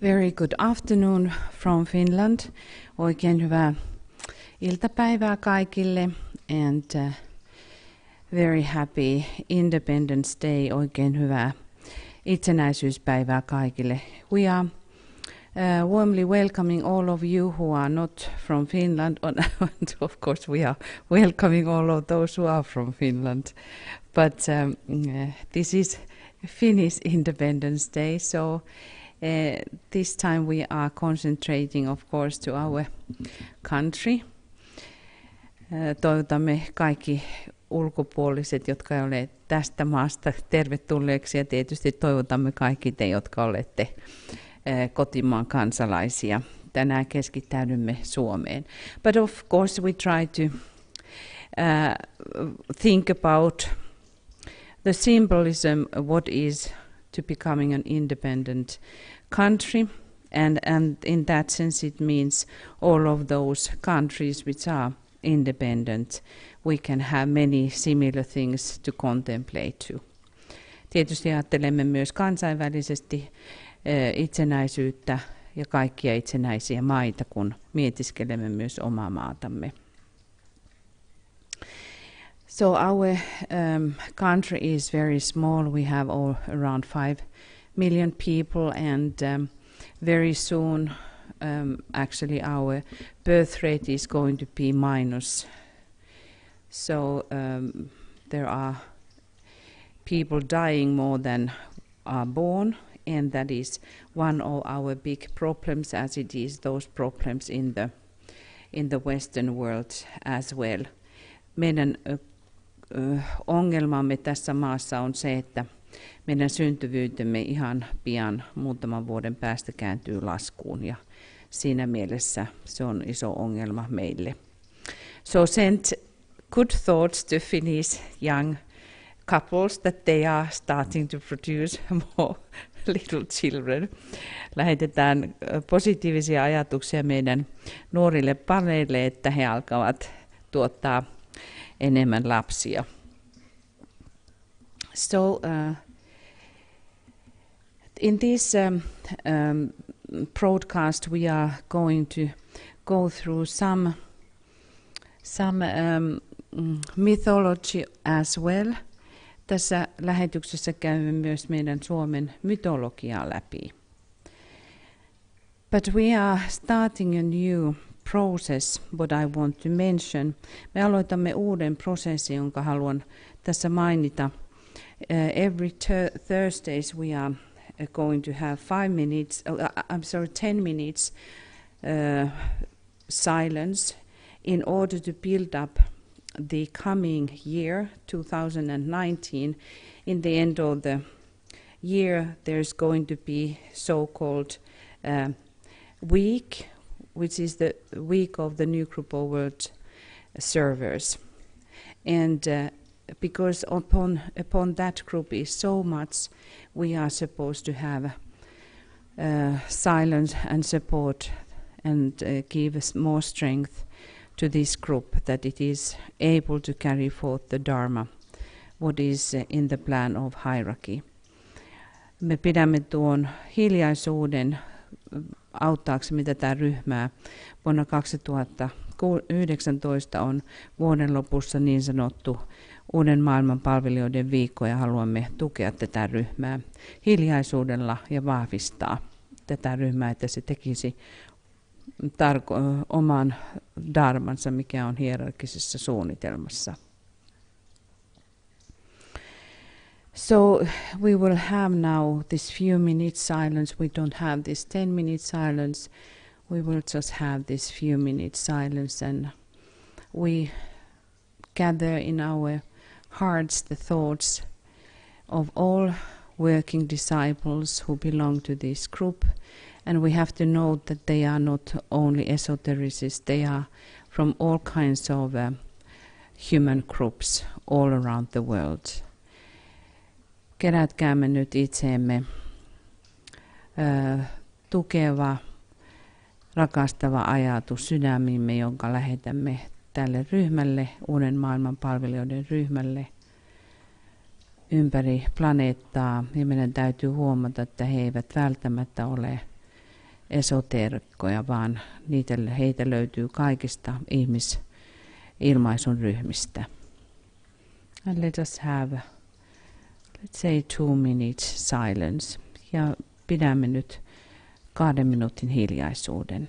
Very good afternoon from Finland. Oikein hyvää iltapäivää kaikille and very happy Independence Day. Oikein hyvää itsenäisyyspäivää kaikille. We are warmly welcoming all of you who are not from Finland, and of course we are welcoming all of those who are from Finland. But this is Finnish Independence Day, so this time we are concentrating, of course, to our country. Toivotamme kaikki ulkopuoliset, jotka ei ole tästä maasta, tervetulleeksi, ja tietysti toivotamme kaikki te, jotka olette kotimaan kansalaisia. Tänään keskittäydymme Suomeen. But of course we try to think about the symbolism, what is to becoming an independent country, and in that sense it means all of those countries which are independent. We can have many similar things to contemplate too. Tietysti ajattelemme myös kansainvälisesti itsenäisyyttä ja kaikkia itsenäisiä maita, kun mietiskelemme myös omaa maatamme. So our country is very small. We have around 5 million people, and very soon actually our birth rate is going to be minus. So there are people dying more than are born, and that is one of our big problems, as it is those problems in in the Western world as well. Meidän ongelmamme tässä maassa on se, että meidän syntyvyytemme ihan pian muutaman vuoden päästä kääntyy laskuun ja siinä mielessä se on iso ongelma meille. So send good thoughts to Finnish young couples that they are starting to produce more little children. Lähetetään positiivisia ajatuksia meidän nuorille pareille, että he alkavat tuottaa enemmän lapsia. So in this broadcast we are going to go through some mythology as well. Tässä lähetyksessä käymme myös meidän Suomen mytologiaa läpi. But we are starting a new process, what I want to mention. Me aloitamme uuden prosessin, jonka haluan tässä mainita. Every Thursdays we are going to have 10 minutes silence in order to build up the coming year, 2019. In the end of the year, there's going to be so-called week, which is the week of the New Group of World Servers. And because upon that group is so much, we are supposed to have silence and support and give us more strength to this group, that it is able to carry forth the Dharma, what is in the plan of hierarchy. Me pidämme tuon hiljaisuuden auttaaksemme tätä ryhmää. Vuonna 2019 on vuoden lopussa niin sanottu Uuden maailman palvelijoiden viikko ja haluamme tukea tätä ryhmää hiljaisuudella ja vahvistaa tätä ryhmää, että se tekisi oman dharmansa, mikä on hierarkisessa suunnitelmassa. So we will have now this few minutes silence. We don't have this 10 minutes silence. We will just have this few minutes silence, and we gather in our hearts the thoughts of all working disciples who belong to this group. And we have to note that they are not only esotericists, they are from all kinds of human groups all around the world. Kerätkäämme nyt itseemme tukeva, rakastava ajatus sydämimme, jonka lähetämme tälle ryhmälle, Uuden maailman palvelijoiden ryhmälle ympäri planeettaa. Ja meidän täytyy huomata, että he eivät välttämättä ole esoteerikkoja, vaan heitä löytyy kaikista ihmisilmaisun ryhmistä. And let us have, let's say, 2 minutes silence. Ja pidämme nyt 2 minuutin hiljaisuuden.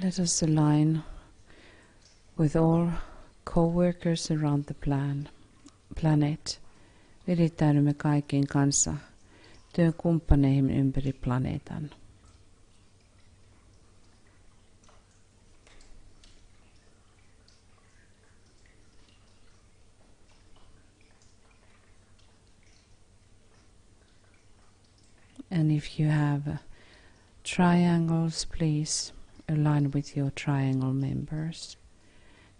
Let us align with all co-workers around the planet. Virittäydymme kaikkien kanssa työkumppaneihin ympäri planeetan. And if you have triangles, please align with your triangle members.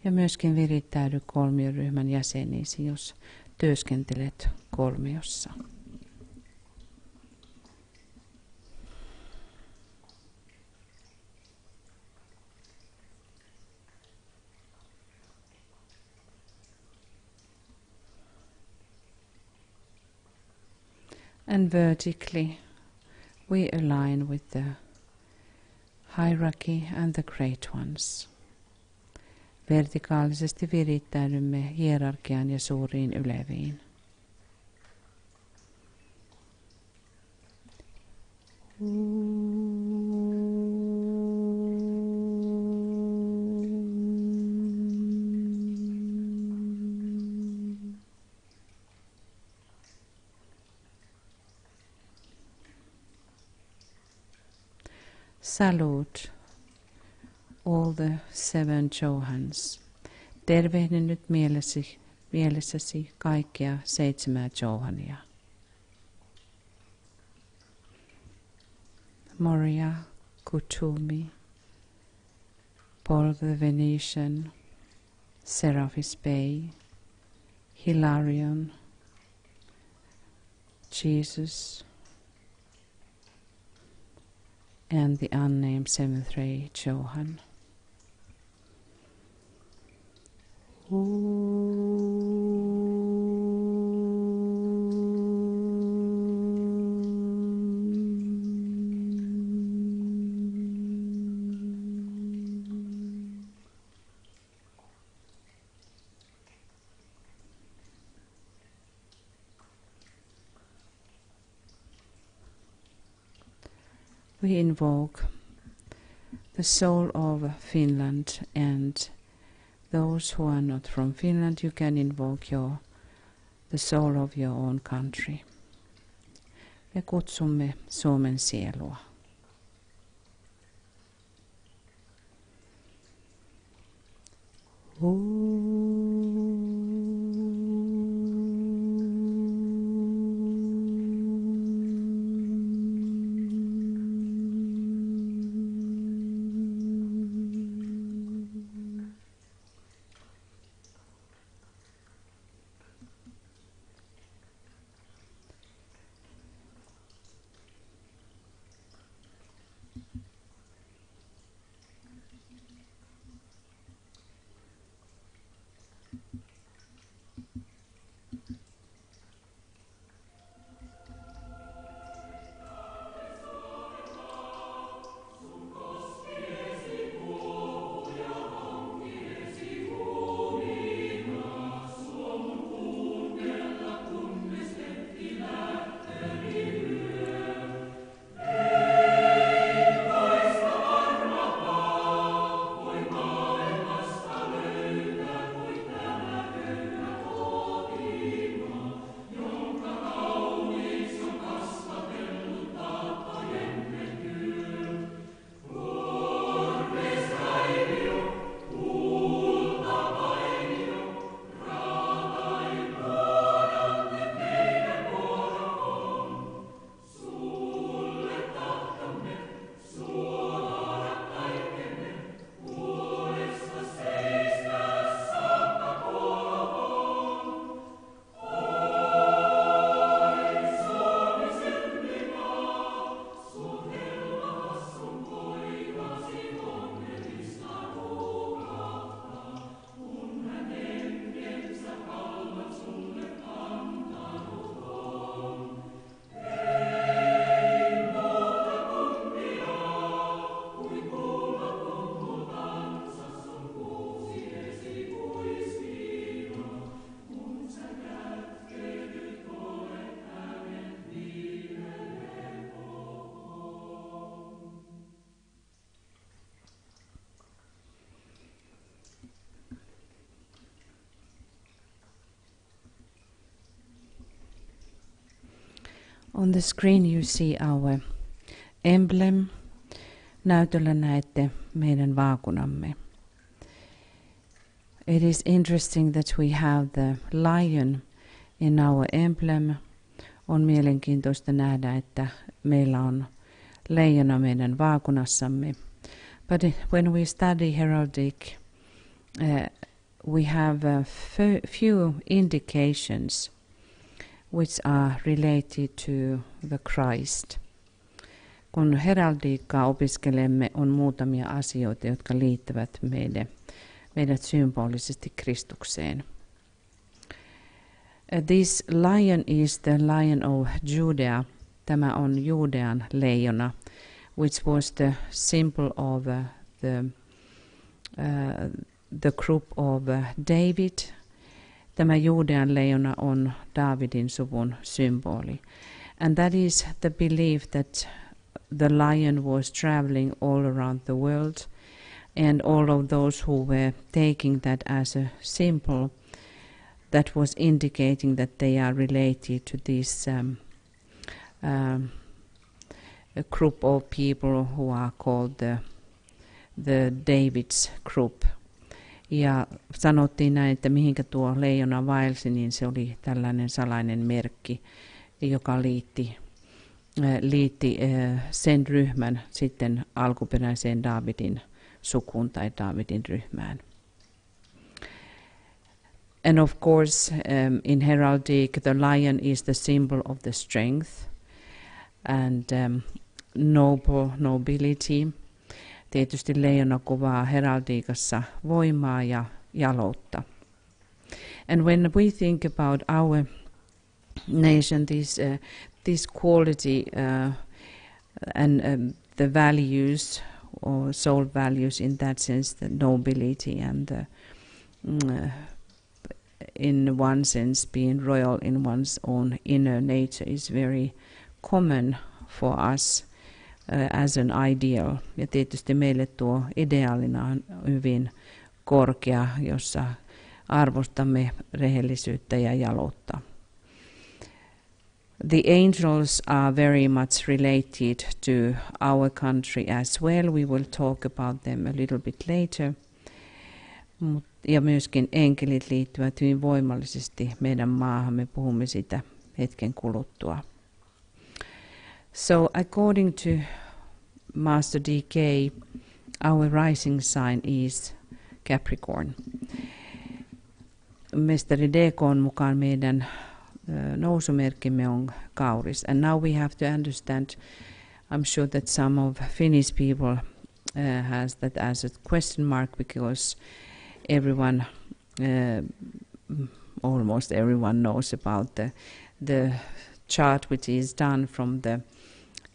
Ja myöskin virittäydy kolmioryhmän jäseniisi, jos työskentelet kolmiossa. And vertically, we align with the hierarchy and the great ones. Vertikaalisesti virittäydymme hierarkiaan ja suuriin yleviin. Salute all the 7 Johans. Tervehdin nyt mielessäsi kaikkia 7 Johania. Moria, Kutumi, Paul the Venetian, Seraphis Bey, Hilarion, Jesus, and the unnamed 7th ray Johan. We invoke the soul of Finland, and those who are not from Finland, you can invoke the soul of your own country. Me kutsumme Suomen sielua. On the screen you see our emblem. Näytöllä näette meidän vaakunamme. It is interesting that we have the lion in our emblem. On mielenkiintoista nähdä, että meillä on leijona meidän vaakunassamme. But when we study heraldic, we have a few indications which are related to the Christ. Kun heraldiikkaa opiskelemme, on muutamia asioita, jotka liittyvät meidät symbolisesti Kristukseen. This lion is the Lion of Judea. Tämä on Judean leijona, which was the symbol of the group of David. Tämä Judean leijona on Daavidin suvun symboli. And that is the belief that the lion was traveling all around the world, and all of those who were taking that as a symbol that was indicating that they are related to this a group of people who are called the David's group. Ja sanottiin näin, että mihinkä tuo leijona vaelsi, niin se oli tällainen salainen merkki, joka liitti sen ryhmän sitten alkuperäiseen Daavidin sukuun tai Daavidin ryhmään. And of course, in heraldic, the lion is the symbol of the strength and nobility. Tietysti leijona kuvaa heraldiikassa voimaa ja jaloutta. And when we think about our nation, this quality and the values or soul values in that sense, the nobility and in one sense being royal in one's own inner nature is very common for us as an ideal. Ja tietysti meille tuo ideaalina on hyvin korkea, jossa arvostamme rehellisyyttä ja jaloutta. The angels are very much related to our country as well. We will talk about them a little bit later. Ja myöskin enkelit liittyvät hyvin voimallisesti meidän maahan. Me puhumme sitä hetken kuluttua. So according to Master D.K., our rising sign is Capricorn. Mestari D.K.:n mukaan meidän nousumerkkimme on Kauris. And now we have to understand, I'm sure that some of Finnish people has that as a question mark because everyone, almost everyone knows about the chart which is done from the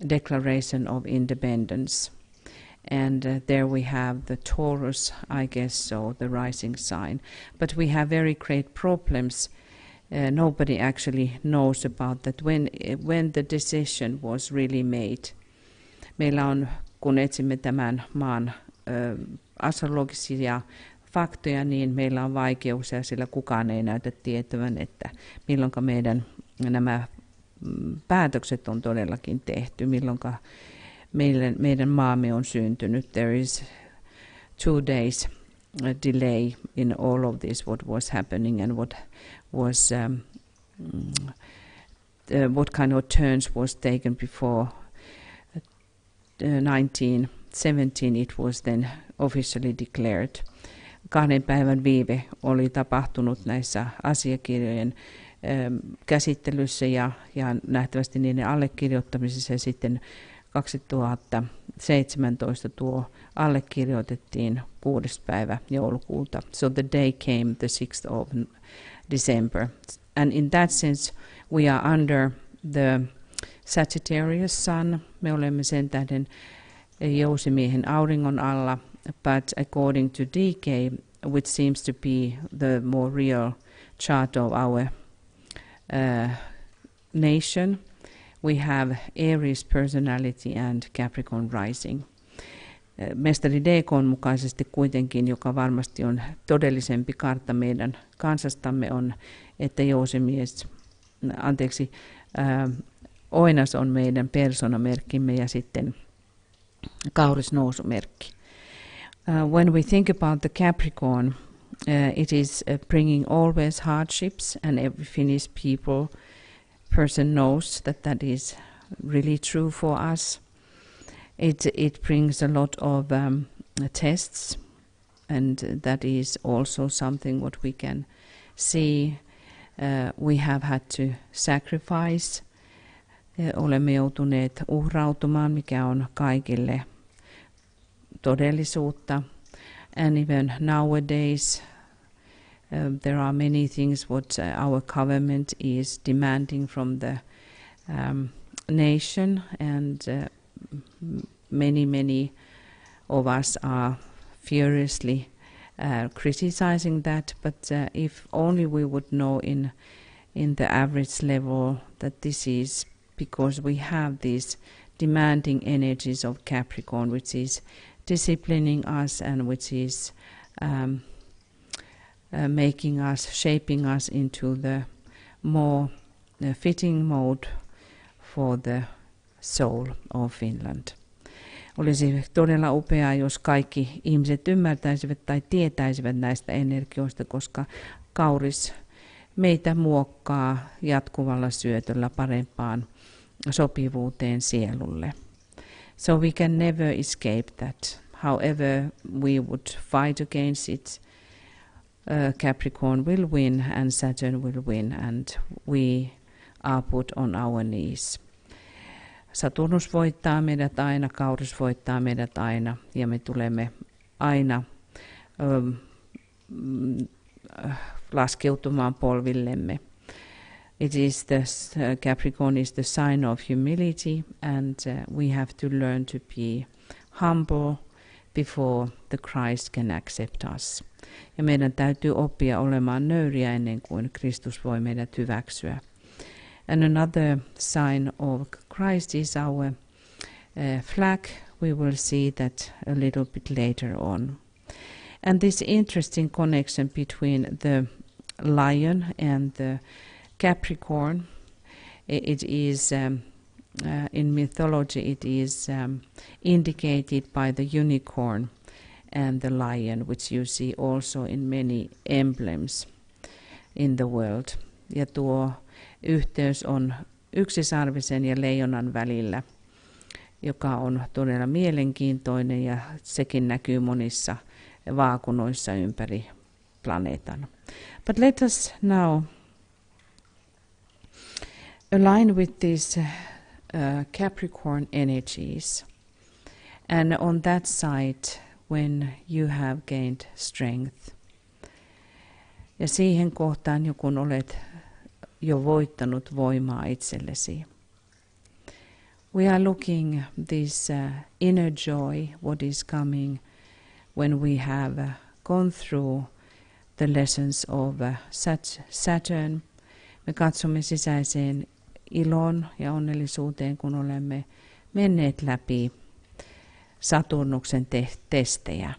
Declaration of Independence. And there we have the Taurus, I guess so, the rising sign. But we have very great problems. Nobody actually knows about that when the decision was really made. Meillä on, kun etsimme tämän maan astrologisia faktoja, niin meillä on vaikeuksia, sillä kukaan ei näytä tietävän, että milloinka nämä päätökset on todellakin tehty, milloinka meidän maamme on syntynyt. There is 2 days delay in all of this, what was happening and what was what kind of turns was taken before 1917 it was then officially declared. 2 päivän viive oli tapahtunut näissä asiakirjojen käsittelyssä ja nähtävästi niiden allekirjoittamisessa ja sitten 2017 tuo allekirjoitettiin 6. päivä joulukuuta. So the day came the 6th of December. And in that sense we are under the Sagittarius sun. Me olemme sen tähden jousimiehen auringon alla. But according to D.K., which seems to be the more real chart of our nation, we have Aries personality and Capricorn rising. Mestari D.K.:n mukaisesti kuitenkin, joka varmasti on todellisempi kartta meidän kansastamme, on, että jousimies, Oinas on meidän persoonamerkkimme ja sitten kauris nousumerkki. When we think about the Capricorn, it is bringing always hardships, and every Finnish person knows that is really true for us. It brings a lot of tests, and that is also something what we can see. We have had to sacrifice. Olemme joutuneet uhrautumaan, mikä on kaikille todellisuutta. And even nowadays, there are many things what our government is demanding from the nation, and many of us are furiously criticizing that. But if only we would know in the average level that this is because we have these demanding energies of Capricorn, which is disciplining us and which is shaping us into the more fitting mode for the soul of Finland. Olisi todella upeaa, jos kaikki ihmiset ymmärtäisivät tai tietäisivät näistä energioista, koska kauris meitä muokkaa jatkuvalla syötöllä parempaan sopivuuteen sielulle. So we can never escape that. However we would fight against it, Capricorn will win and Saturn will win, and we are put on our knees. Saturnus voittaa meidät aina, Kauris voittaa meidät aina, ja me tulemme aina laskeutumaan polvillemme. Capricorn is the sign of humility, and we have to learn to be humble before the Christ can accept us. Ja meidän täytyy oppia olemaan nöyriä ennen kuin Kristus voi meidät hyväksyä. And another sign of Christ is our flag. We will see that a little bit later on. And this interesting connection between the lion and the Capricorn, it is in mythology it is indicated by the unicorn and the lion, which you see also in many emblems in the world. Ja tuo yhteys on yksisarvisen ja leijonan välillä, joka on todella mielenkiintoinen, ja sekin näkyy monissa vaakunoissa ympäri planeetan. But let us now align with these Capricorn energies, and on that side when you have gained strength. Ja siihen kohtaan, kun olet jo voittanut voimaa itsellesi. We are looking this inner joy, what is coming when we have gone through the lessons of Saturn. Me katsomme sisäiseen iloon ja onnellisuuteen, kun olemme menneet läpi Saturnuksen testejä.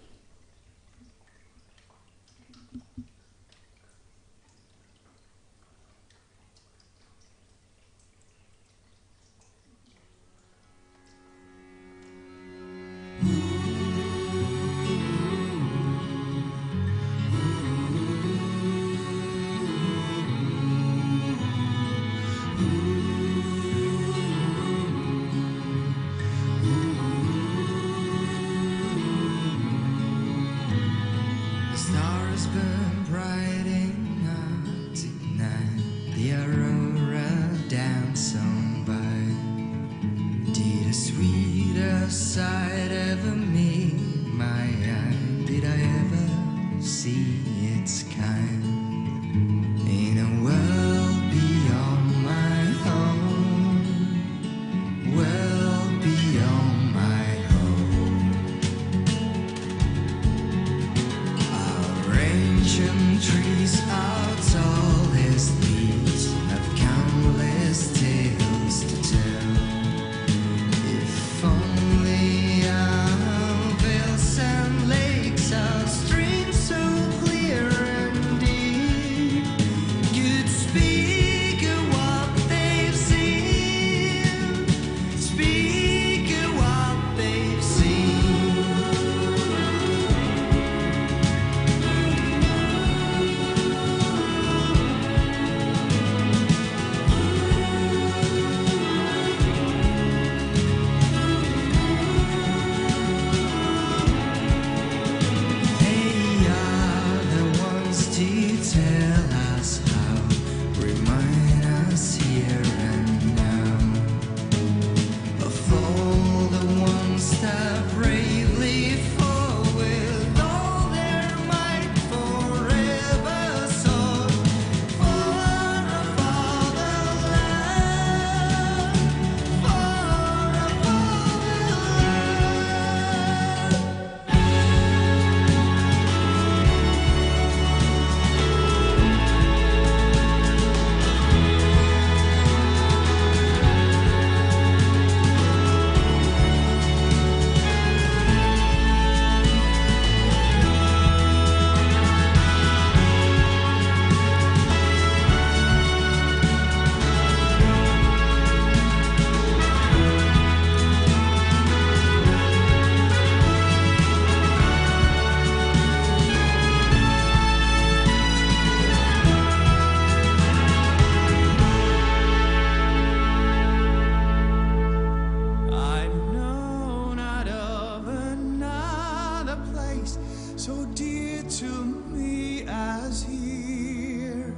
place so dear to me as here.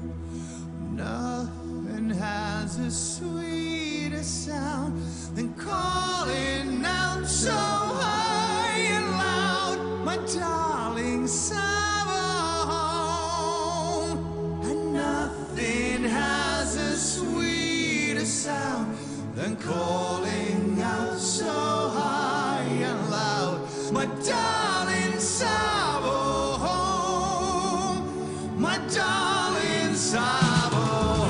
Nothing has a sweeter sound than calling out so high and loud, my darling summer home. And nothing has a sweeter sound than calling out so high and loud, my darling summer home, my darling summer home.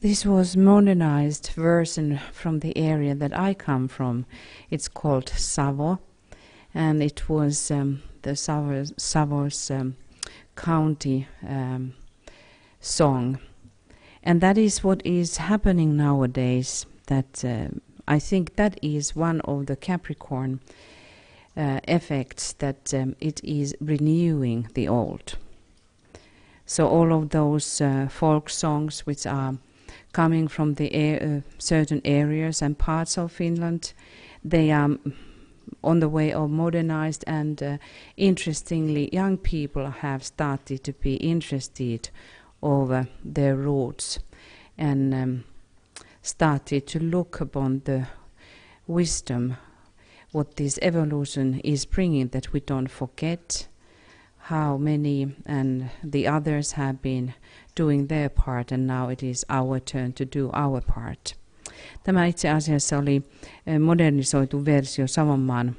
This was modernized version from the area that I come from. It's called Savo, and it was the Savo's county song. And that is what is happening nowadays. That I think that is one of the Capricorn effects, that it is renewing the old. So all of those folk songs which are coming from the certain areas and parts of Finland, they are on the way of modernized, and interestingly, young people have started to be interested over their roots and started to look upon the wisdom what this evolution is bringing, that we don't forget how many and the others have been doing their part, and now it is our turn to do our part. Tämä itse asiassa oli modernisoitu versio Savonmaan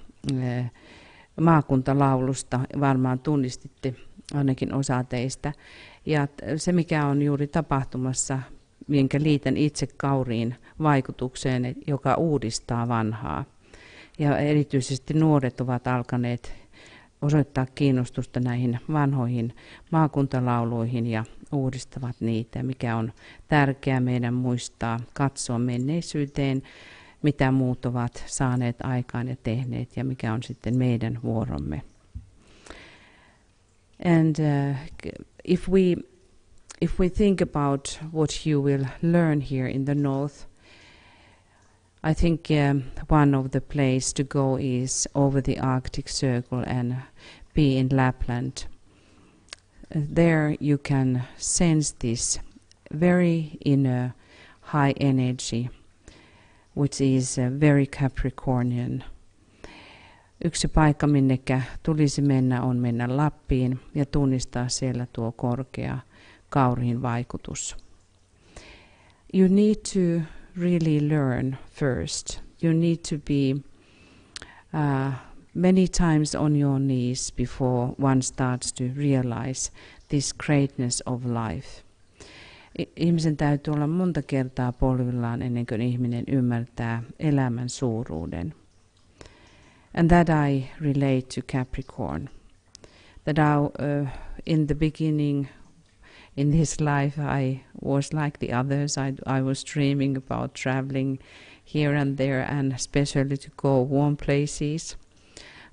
maakuntalaulusta, varmaan tunnistitte ainakin osa teistä. Ja se, mikä on juuri tapahtumassa, minkä liitän itse kauriin vaikutukseen, joka uudistaa vanhaa. Ja erityisesti nuoret ovat alkaneet osoittaa kiinnostusta näihin vanhoihin maakuntalauluihin ja uudistavat niitä, mikä on tärkeää meidän muistaa, katsoa menneisyyteen, mitä muut ovat saaneet aikaan ja tehneet, ja mikä on sitten meidän vuoromme. And if we think about what you will learn here in the north, I think one of the place to go is over the Arctic Circle and be in Lapland. There you can sense this very inner high energy, which is very Capricornian. Yksi paikka, minnekä tulisi mennä, on mennä Lappiin ja tunnistaa siellä tuo korkea kauriin vaikutus. You need to really learn first. You need to be many times on your knees before one starts to realize this greatness of life. Ihmisen täytyy olla monta kertaa polvillaan ennen kuin ihminen ymmärtää elämän suuruuden. And that I relate to Capricorn. That in the beginning, in this life, I was like the others. I was dreaming about traveling here and there, and especially to go warm places.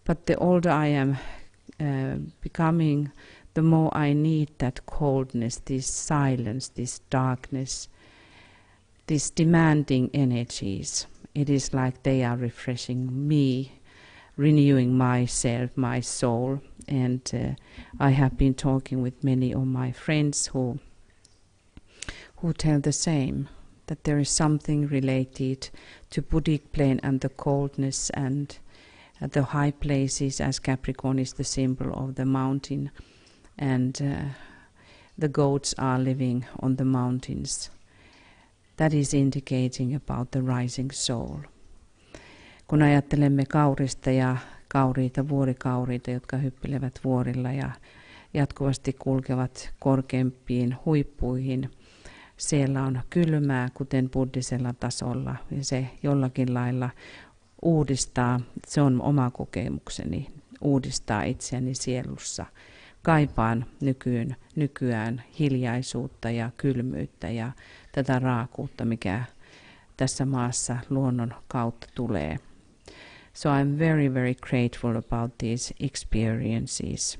But the older I am becoming, the more I need that coldness, this silence, this darkness, these demanding energies. It is like they are refreshing me, renewing myself, my soul. And I have been talking with many of my friends who tell the same, that there is something related to Buddhic plane and the coldness and the high places, as Capricorn is the symbol of the mountain, and the goats are living on the mountains. That is indicating about the rising soul. Kun ajattelemme kaurista ja kauriita, vuorikauriita, jotka hyppilevät vuorilla ja jatkuvasti kulkevat korkeampiin huippuihin, siellä on kylmää, kuten buddhisella tasolla, ja se jollakin lailla uudistaa, se on oma kokemukseni, uudistaa itseäni sielussa. Kaipaan nykyään hiljaisuutta ja kylmyyttä ja tätä raakuutta, mikä tässä maassa luonnon kautta tulee. So I'm very, very grateful about these experiences,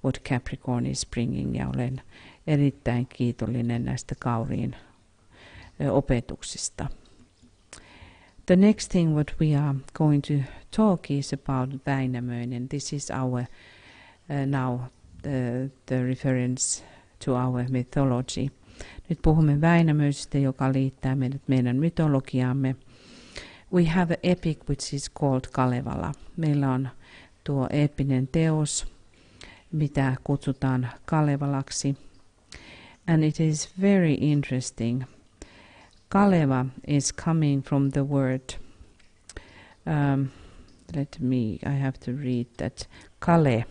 what Capricorn is bringing, ja olen erittäin kiitollinen näistä kauriin opetuksista. The next thing what we are going to talk is about Väinämöinen. This is our now the reference to our mythology. Nyt puhumme Väinämöisestä, joka liittää meidän mytologiaamme. We have an epic which is called Kalevala. Meillä on tuo eeppinen teos, mitä kutsutaan Kalevalaksi. And it is very interesting. Kaleva is coming from the word, I have to read that, Kale,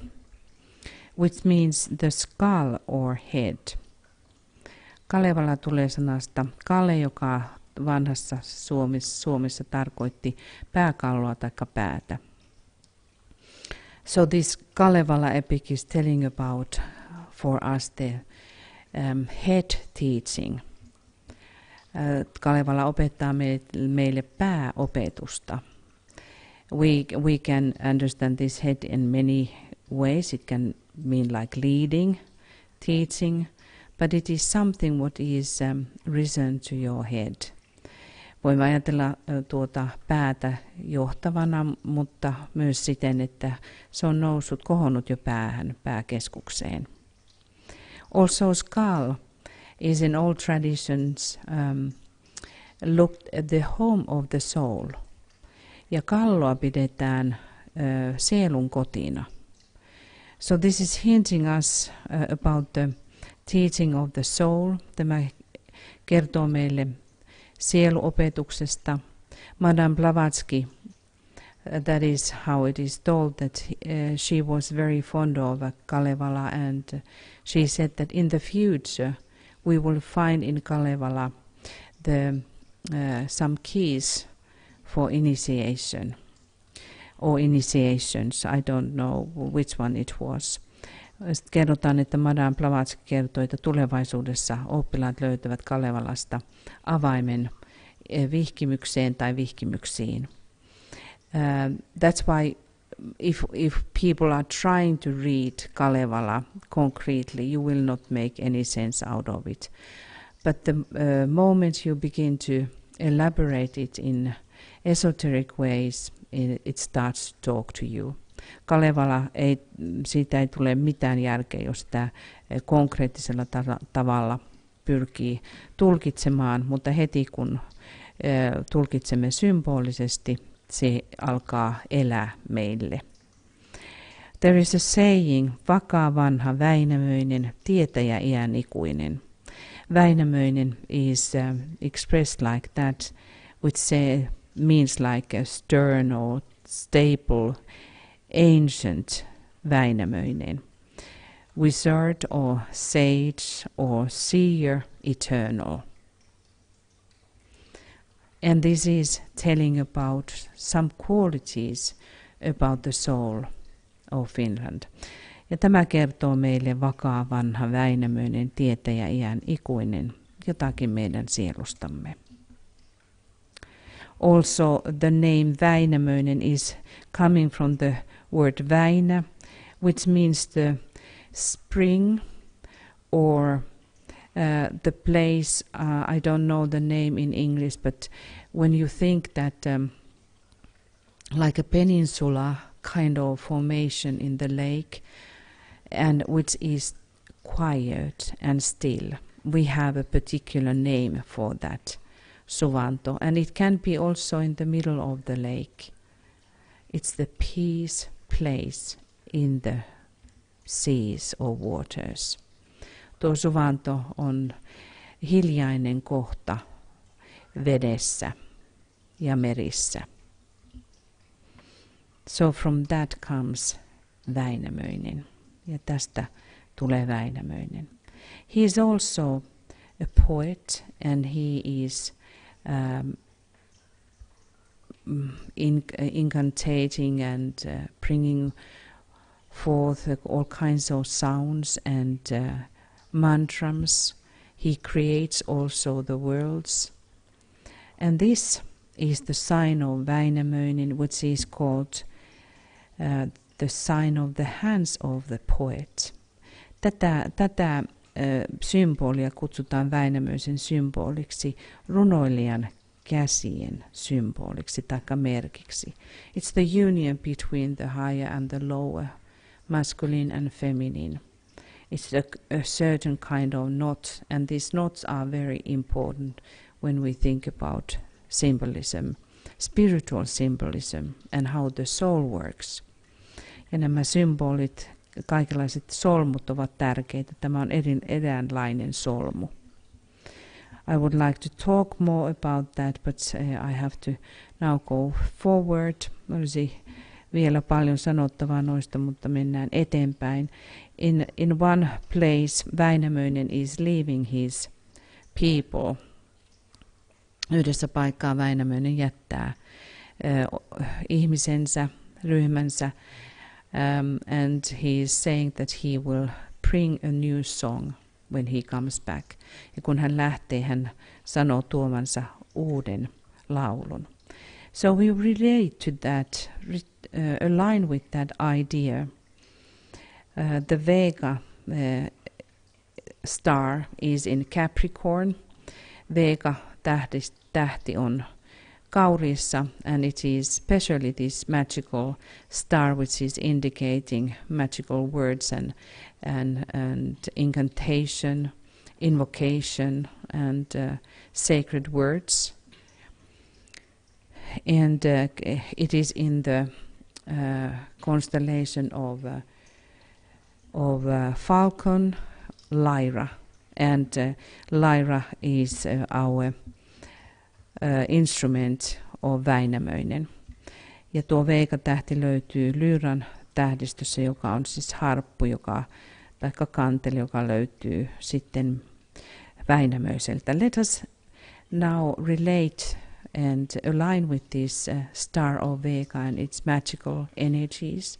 which means the skull or head. Kalevala tulee sanasta Kale, joka vanhassa Suomessa tarkoitti pääkalloa tai päätä. So this Kalevala epic is telling about for us the head teaching. Kalevala opettaa meille pääopetusta. We can understand this head in many ways. It can mean like leading, teaching, but it is something what is risen to your head. Voimme ajatella tuota päätä johtavana, mutta myös siten, että se on kohonnut jo pääkeskukseen. Also skull is in all traditions looked at the home of the soul. Ja kalloa pidetään sielun kotina. So this is hinting us about the teaching of the soul. Tämä kertoo meille sieluopetuksesta. Madame Blavatsky, that is how it is told, that she was very fond of Kalevala, and she said that in the future we will find in Kalevala some keys for initiation or initiations. I don't know which one it was. Sitten kerrotaan, että Madame Blavatsky kertoi, että tulevaisuudessa oppilaat löytävät Kalevalasta avaimen vihkimykseen tai vihkimyksiin. That's why if people are trying to read Kalevala concretely, you will not make any sense out of it. But the moment you begin to elaborate it in esoteric ways, it starts to talk to you. Kalevala, siitä ei tule mitään järkeä, jos sitä konkreettisella tavalla pyrkii tulkitsemaan, mutta heti kun tulkitsemme symbolisesti, se alkaa elää meille. There is a saying, vakaa vanha Väinämöinen, tietäjä iän ikuinen. Väinämöinen is expressed like that, which means like a stern or stable, ancient Väinämöinen. Wizard or sage or seer, eternal. And this is telling about some qualities about the soul of Finland. Ja tämä kertoo meille vakaa vanha Väinämöinen, tietäjä iän ikuinen, jotakin meidän sielustamme. Also the name Väinämöinen is coming from the word Väinä, which means the spring or the place, I don't know the name in English, but when you think that like a peninsula kind of formation in the lake, and which is quiet and still, we have a particular name for that, Suvanto, and it can be also in the middle of the lake. It's the peace place in the seas or waters. Tuo suvanto on hiljainen kohta vedessä ja merissä. So from that comes Väinämöinen. Ja tästä tulee Väinämöinen. He is also a poet and he is incantating and bringing forth all kinds of sounds and mantras. He creates also the worlds. And this is the sign of Väinämöinen, which is called the sign of the hands of the poet. Tätä symbolia kutsutaan Väinämöisen symboliksi, runoilijan käsien symboliksi tai merkiksi. It's the union between the higher and the lower, masculine and feminine. It's a certain kind of knot, and these knots are very important when we think about symbolism, spiritual symbolism, and how the soul works. Ja nämä symbolit, kaikenlaiset solmut ovat tärkeitä. Tämä on eräänlainen solmu. I would like to talk more about that, but I have to now go forward. Olisi vielä paljon sanottavaa noista, mutta mennään eteenpäin. In one place, Väinämöinen is leaving his people. Yhdessä paikkaa Väinämöinen jättää ihmisensä, ryhmänsä, and he is saying that he will bring a new song when he comes back. Ja kun hän lähtee, hän sanoo tuomansa uuden laulun. So we relate to that, align with that idea. The Vega star is in Capricorn. Vega tähti on Kauriissa, and it is especially this magical star which is indicating magical words and incantation, invocation, and sacred words. And it is in the constellation of Falcon, Lyra, and Lyra is our instrument of Väinämöinen. Ja tuo Vega-tähti löytyy Lyran tähdistössä, joka on siis harppu, tai kanteli, joka löytyy sitten Väinämöiseltä. Let us now relate and align with this star of Vega and its magical energies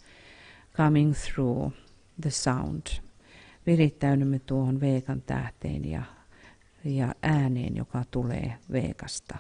coming through the sound. Virittäydymme tuohon Vegan tähteen ja ääneen, joka tulee Vegasta.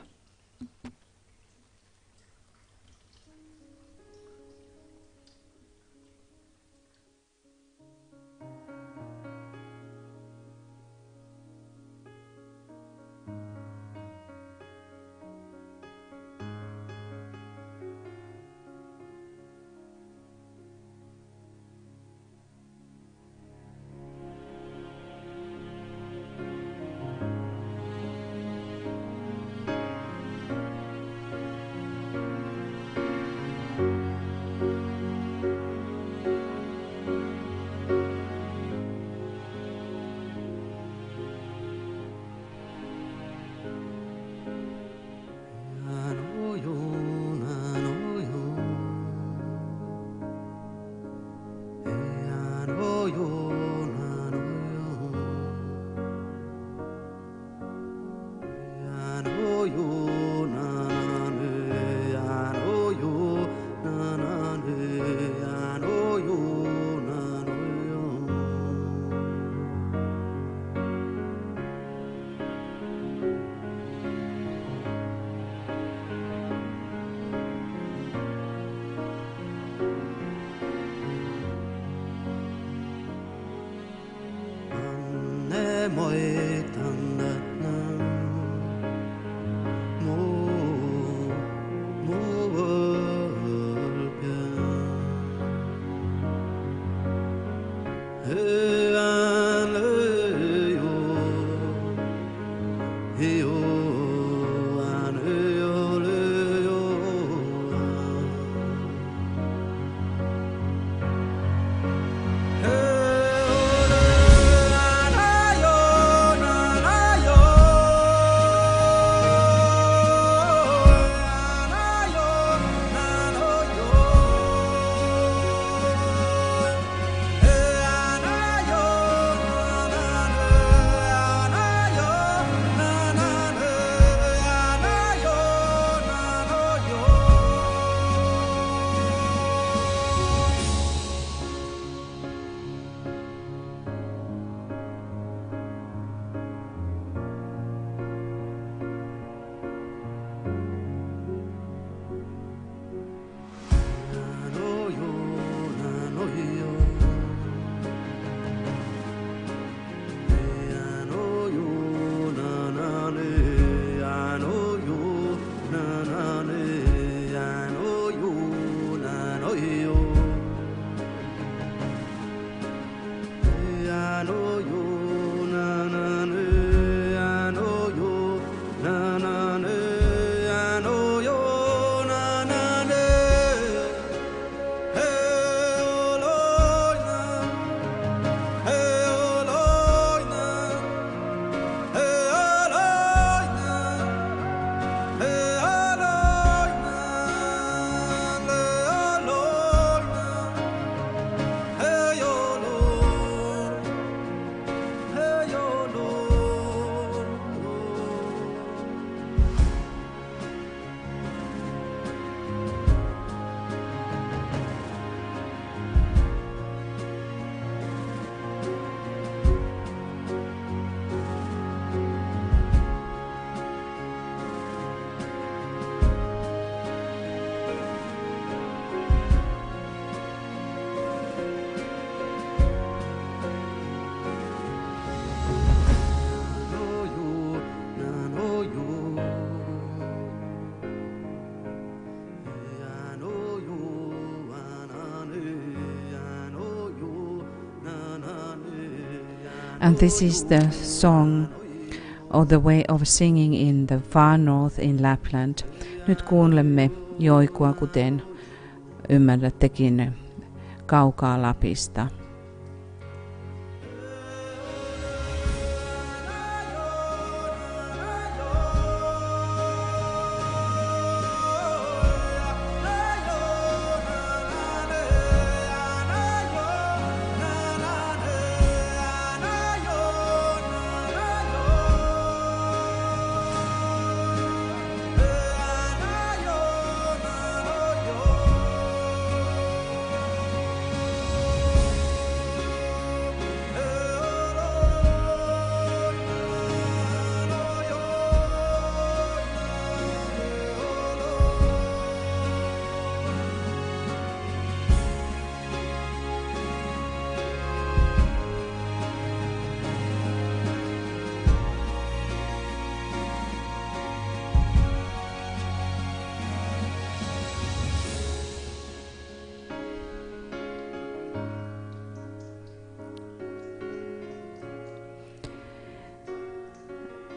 And this is the song or the way of singing in the far north in Lapland. Nyt kuulemme joikua, kuten ymmärrättekin, kaukaa Lapista.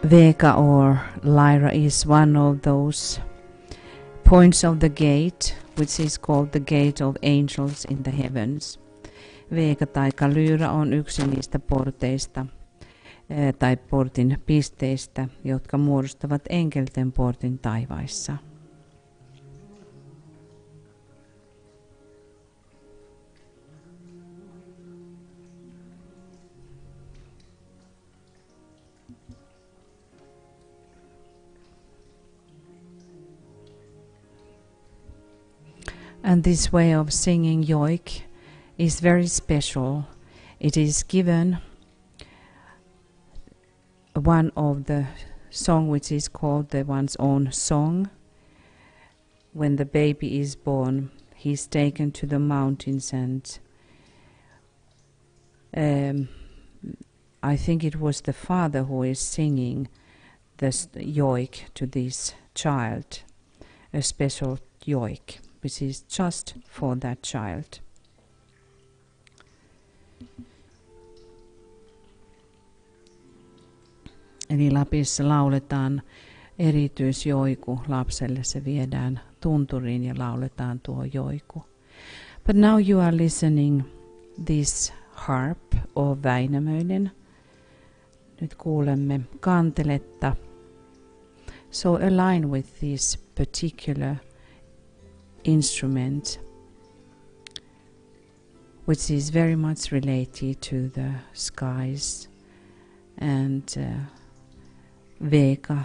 Vega or Lyra is one of those points of the gate, which is called the gate of angels in the heavens. Vega tai Lyra on yksi niistä porteista tai portin pisteistä, jotka muodostavat enkelten portin taivaissa. And this way of singing yoik is very special. It is given one of the song which is called the one's own song. When the baby is born, he is taken to the mountains and I think it was the father who is singing the yoik to this child, a special yoik, which is just for that child. Eli Lapissa lauletaan erityisjoiku lapselle, se viedään tunturiin ja lauletaan tuo joiku. But now you are listening this harp or Väinämöinen. Nyt kuulemme kanteletta. So align with this particular instrument, which is very much related to the skies, and Vega,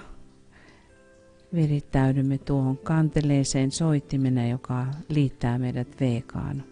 virittäydymme tuohon kanteleeseen soittimeen, joka liittää meidät Vegaan.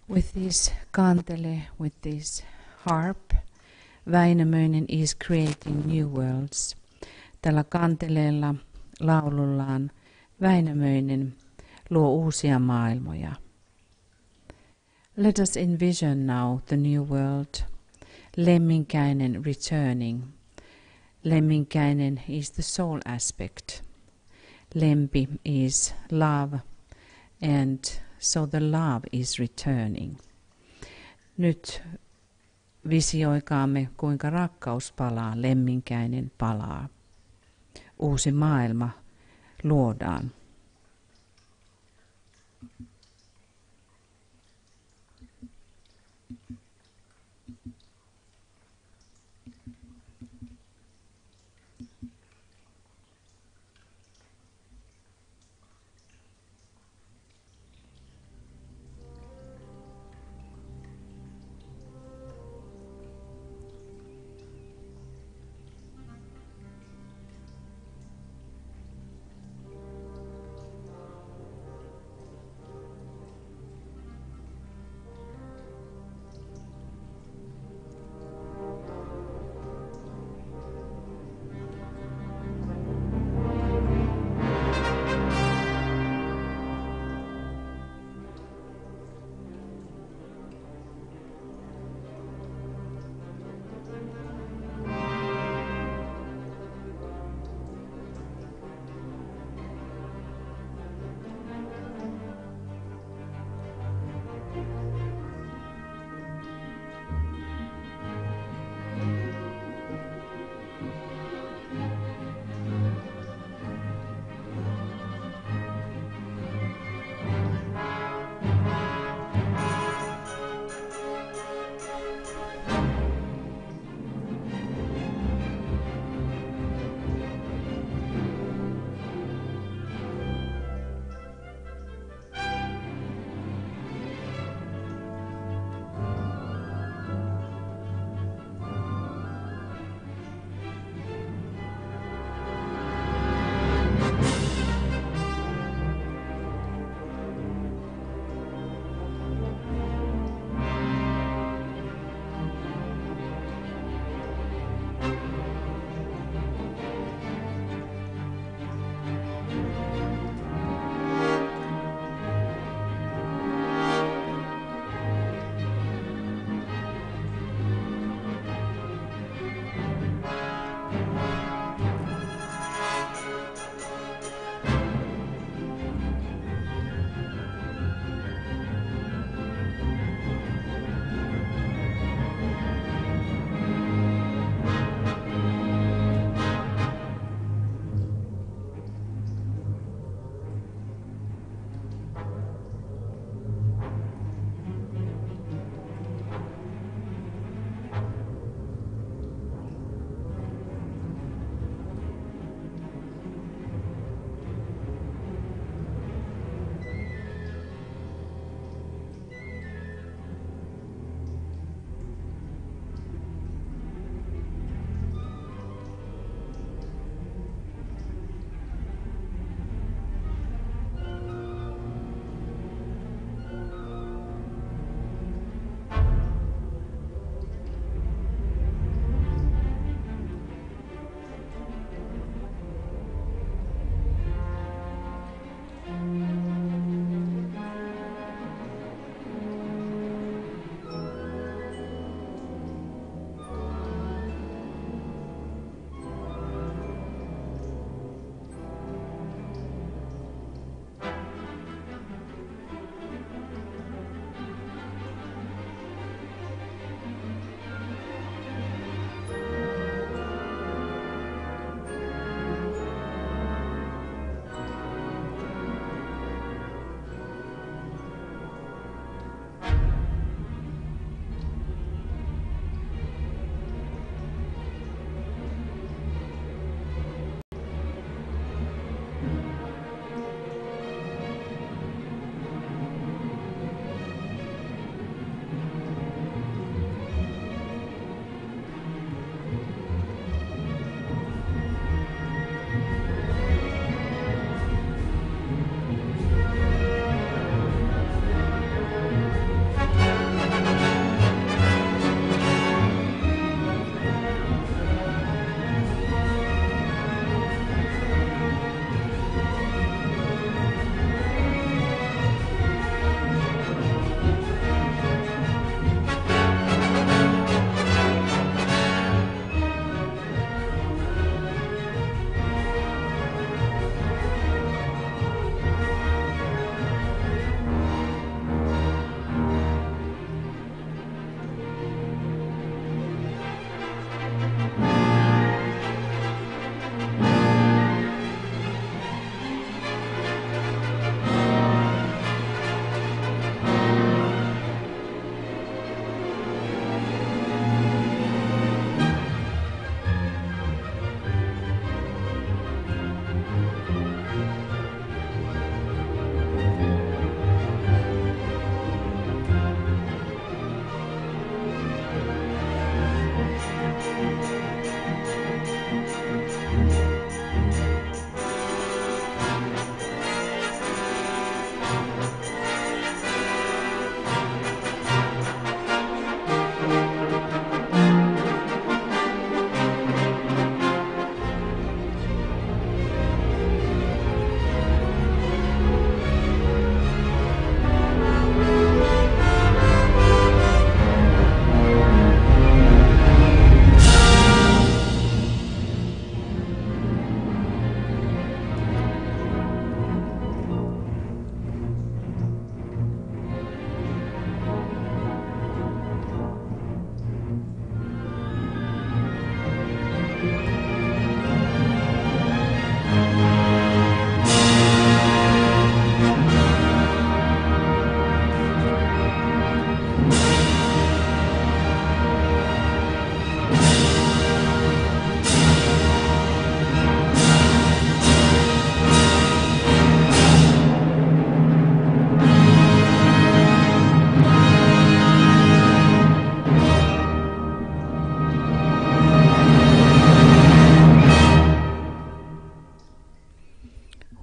With this kantele, with this harp, Väinämöinen is creating new worlds. Tällä kanteleella, laulullaan, Väinämöinen luo uusia maailmoja. Let us envision now the new world. Lemminkäinen returning. Lemminkäinen is the soul aspect. Lempi is love, and so the love is returning. Nyt visioikaamme, kuinka rakkaus palaa, lemminkäinen palaa. Uusi maailma luodaan.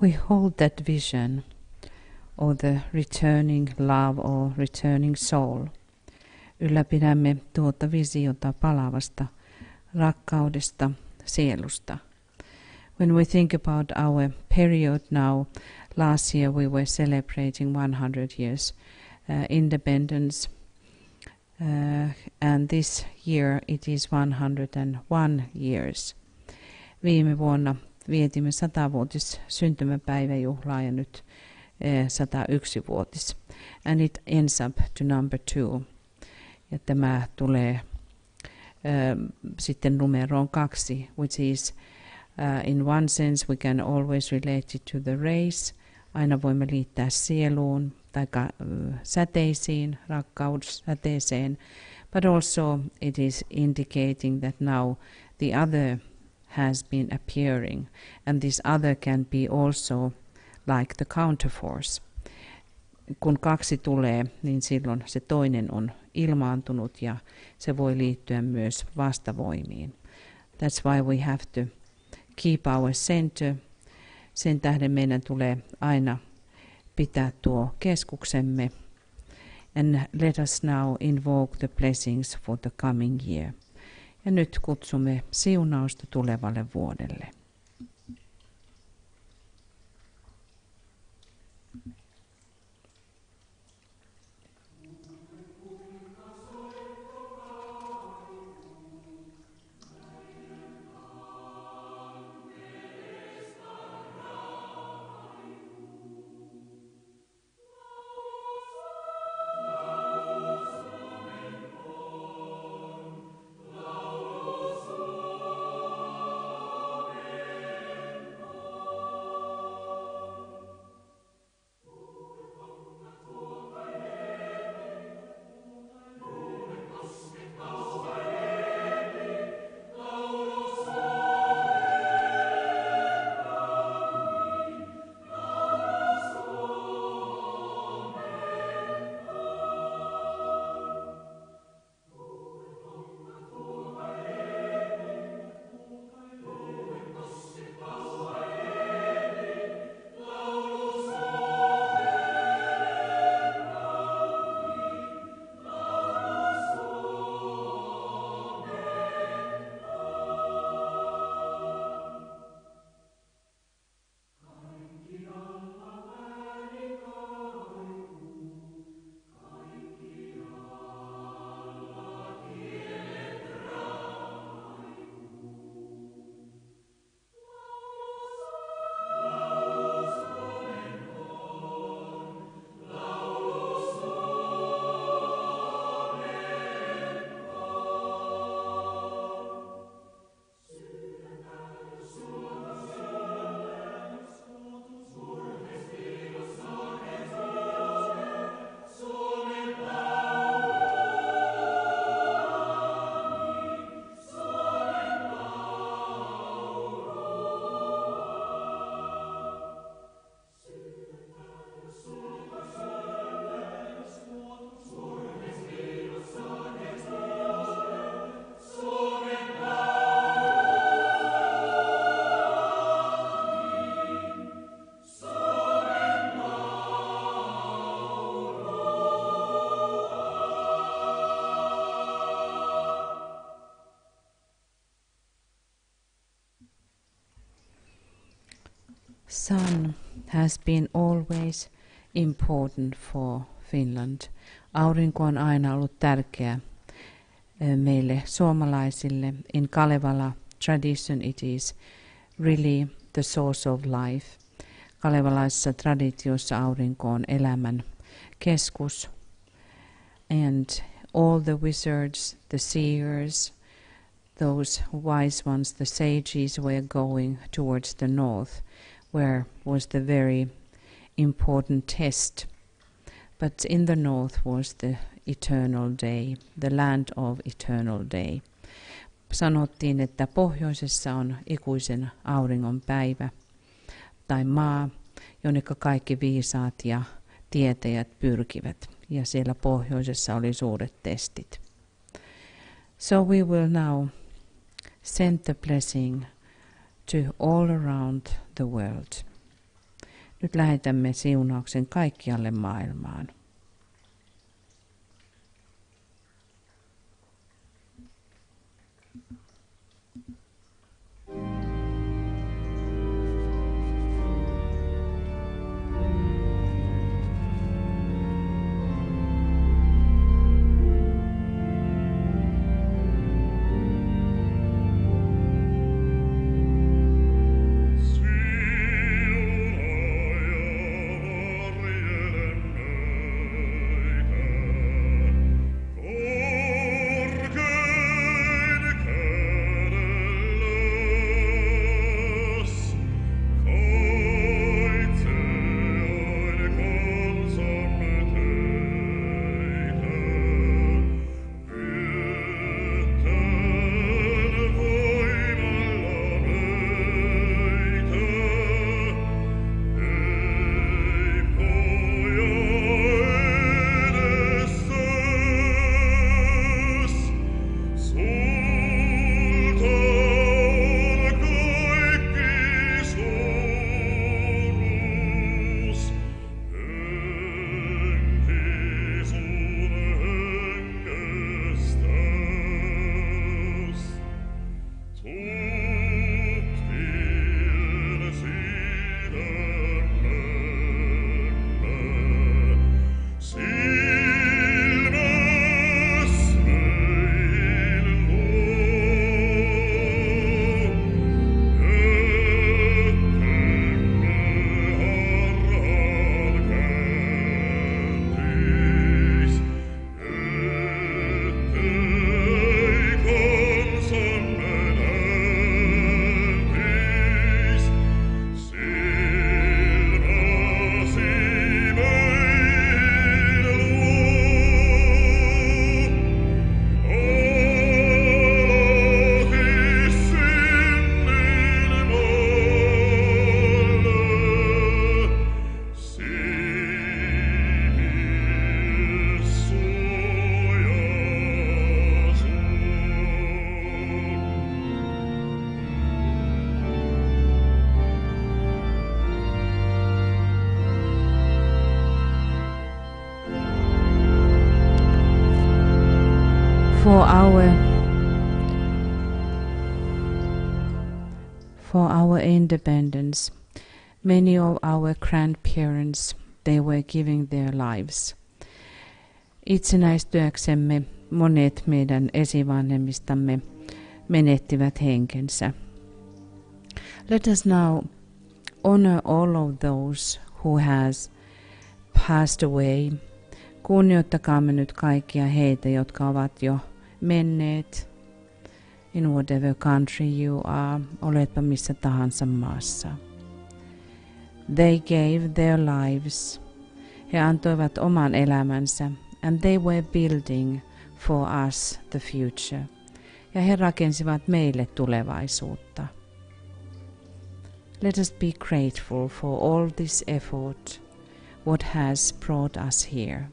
we hold that vision of the returning love or returning soul. Ylläpidämme tuota visiota palavasta rakkaudesta sielusta. When we think about our period now, last year we were celebrating 100 years independence, and this year it is 101 years. Viime vuonna vietimme 100-vuotis syntymäpäiväjuhlaa ja nyt 101-vuotis. And it ends up to number 2. Ja tämä tulee sitten numeroon 2, which is in one sense we can always relate it to the race. Aina voimme liittää sieluun tai säteisiin, rakkaussäteeseen. But also it is indicating that now the other has been appearing, and this other can be also like the counterforce. Kun 2 tulee, niin silloin se toinen on ilmaantunut ja se voi liittyä myös vastavoimiin. That's why we have to keep our center. Sen tähden meidän tulee aina pitää tuo keskuksemme. And let us now invoke the blessings for the coming year. Ja nyt kutsumme siunausta tulevalle vuodelle. Sun has been always important for Finland. Aurinko on aina ollut tärkeä meille suomalaisille. In Kalevala tradition it is really the source of life. Kalevalaisessa traditiossa aurinko on elämän keskus. And all the wizards, the seers, those wise ones, the sages were going towards the north, where was the very important test. But in the north was the eternal day, the land of eternal day. Sanottiin, että pohjoisessa on ikuisen auringon päivä tai maa, jonne kaikki viisaat ja tietäjät pyrkivät. Ja siellä pohjoisessa oli suuret testit. So we will now send the blessing to all around the world. Nyt lähetämme siunauksen kaikkialle maailmaan. For our independence, many of our grandparents, they were giving their lives. Itsenäistyäksemme monet meidän esivanhemmistamme menettivät henkensä. Let us now honor all of those who has passed away. Kunnioittakaamme nyt kaikkia heitä, jotka ovat jo menneet. In whatever country you are, oletpa missä tahansa maassa. They gave their lives. He antoivat oman elämänsä. And they were building for us the future. Ja he rakensivat meille tulevaisuutta. Let us be grateful for all this effort, what has brought us here.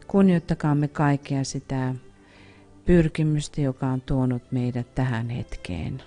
Kunnioittakaamme kaikkea sitä pyrkimystä, joka on tuonut meidät tähän hetkeen.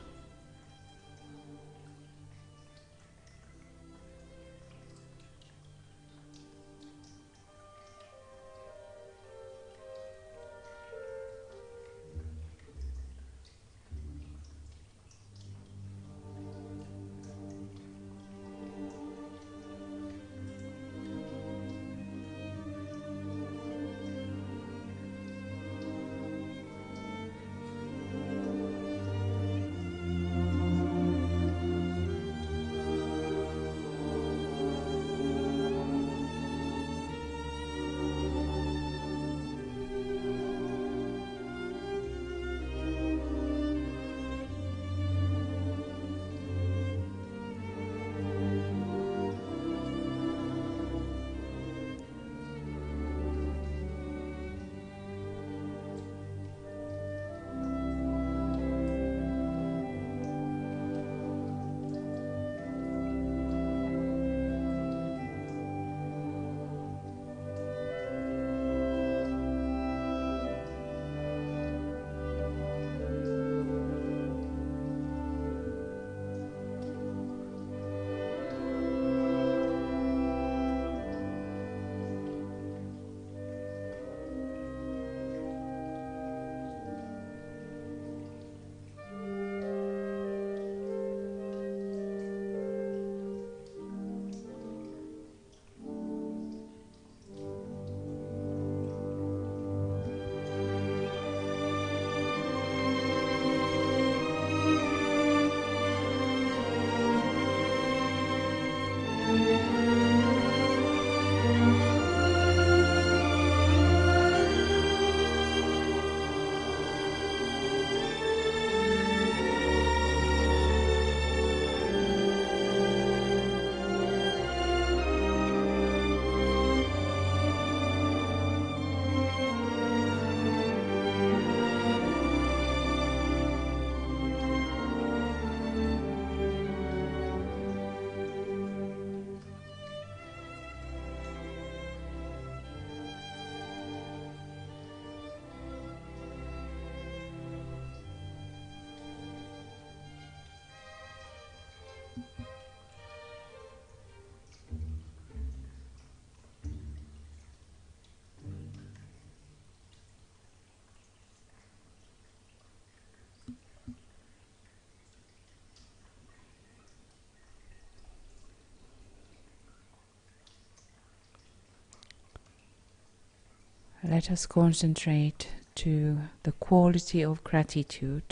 Let us concentrate to the quality of gratitude.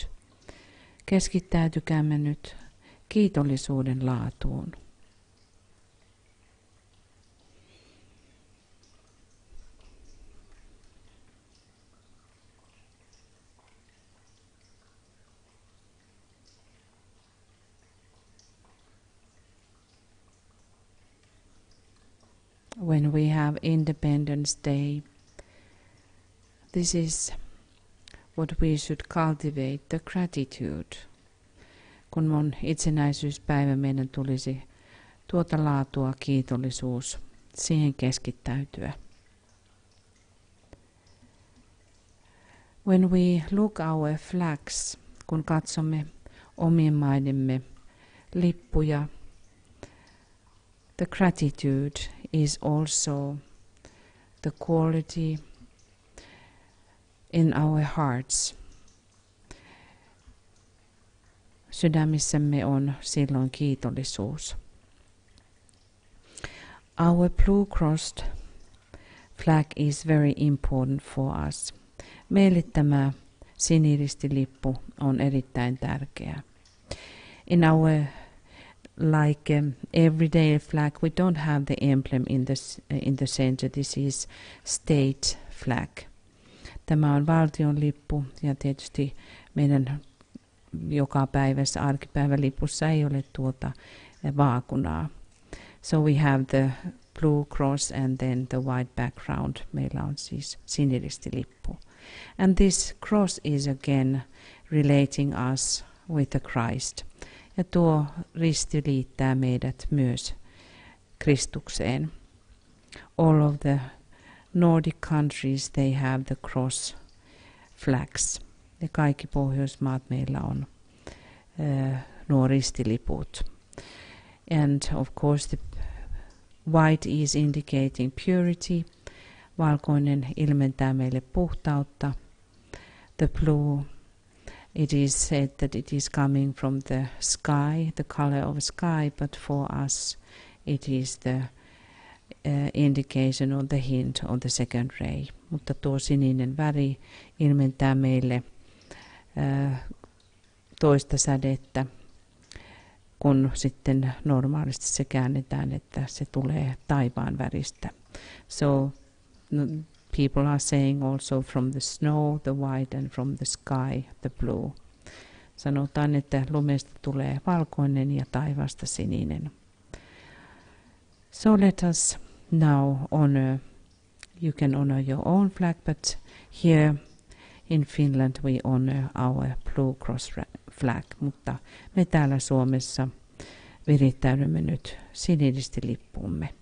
Keskittäytykäämme nyt kiitollisuuden laatuun. When we have Independence Day, this is what we should cultivate, the gratitude. Kun on itsenäisyyspäivä, meidän tulisi tuota laatua, kiitollisuus, siihen keskittäytyä. When we look our flags, kun katsomme omien maidemme lippuja, the gratitude is also the quality in our hearts. Sydämissämme on silloin kiitollisuus. Our blue-crossed flag is very important for us. Meille tämä siniristilippu on erittäin tärkeä. In our everyday flag, we don't have the emblem in the center. This is state flag. Tämä on valtion lippu ja tietysti meidän joka päivässä arkipäivälipussa ei ole tuota vaakunaa. So we have the blue cross and then the white background. Meillä on siis siniristilippu. And this cross is again relating us with the Christ. Ja tuo risti liittää meidät myös Kristukseen. All of the Nordic countries, they have the cross flags. Ja kaikki Pohjoismaat meillä on nuo ristiliput. And of course the white is indicating purity. Valkoinen ilmentää meille puhtautta. The blue, it is said that it is coming from the sky, the color of sky, but for us it is the indication or the hint on the second ray. Mutta tuo sininen väri ilmentää meille toista sädettä, kun sitten normaalisti se käännetään, että se tulee taivaan väristä. So people are saying also from the snow, the white, and from the sky, the blue. Sanotaan, että lumesta tulee valkoinen ja taivaasta sininen. So let us now honor, you can honor your own flag, but here in Finland we honor our blue cross flag, mutta me täällä Suomessa virittäydymme nyt siniristilippuumme.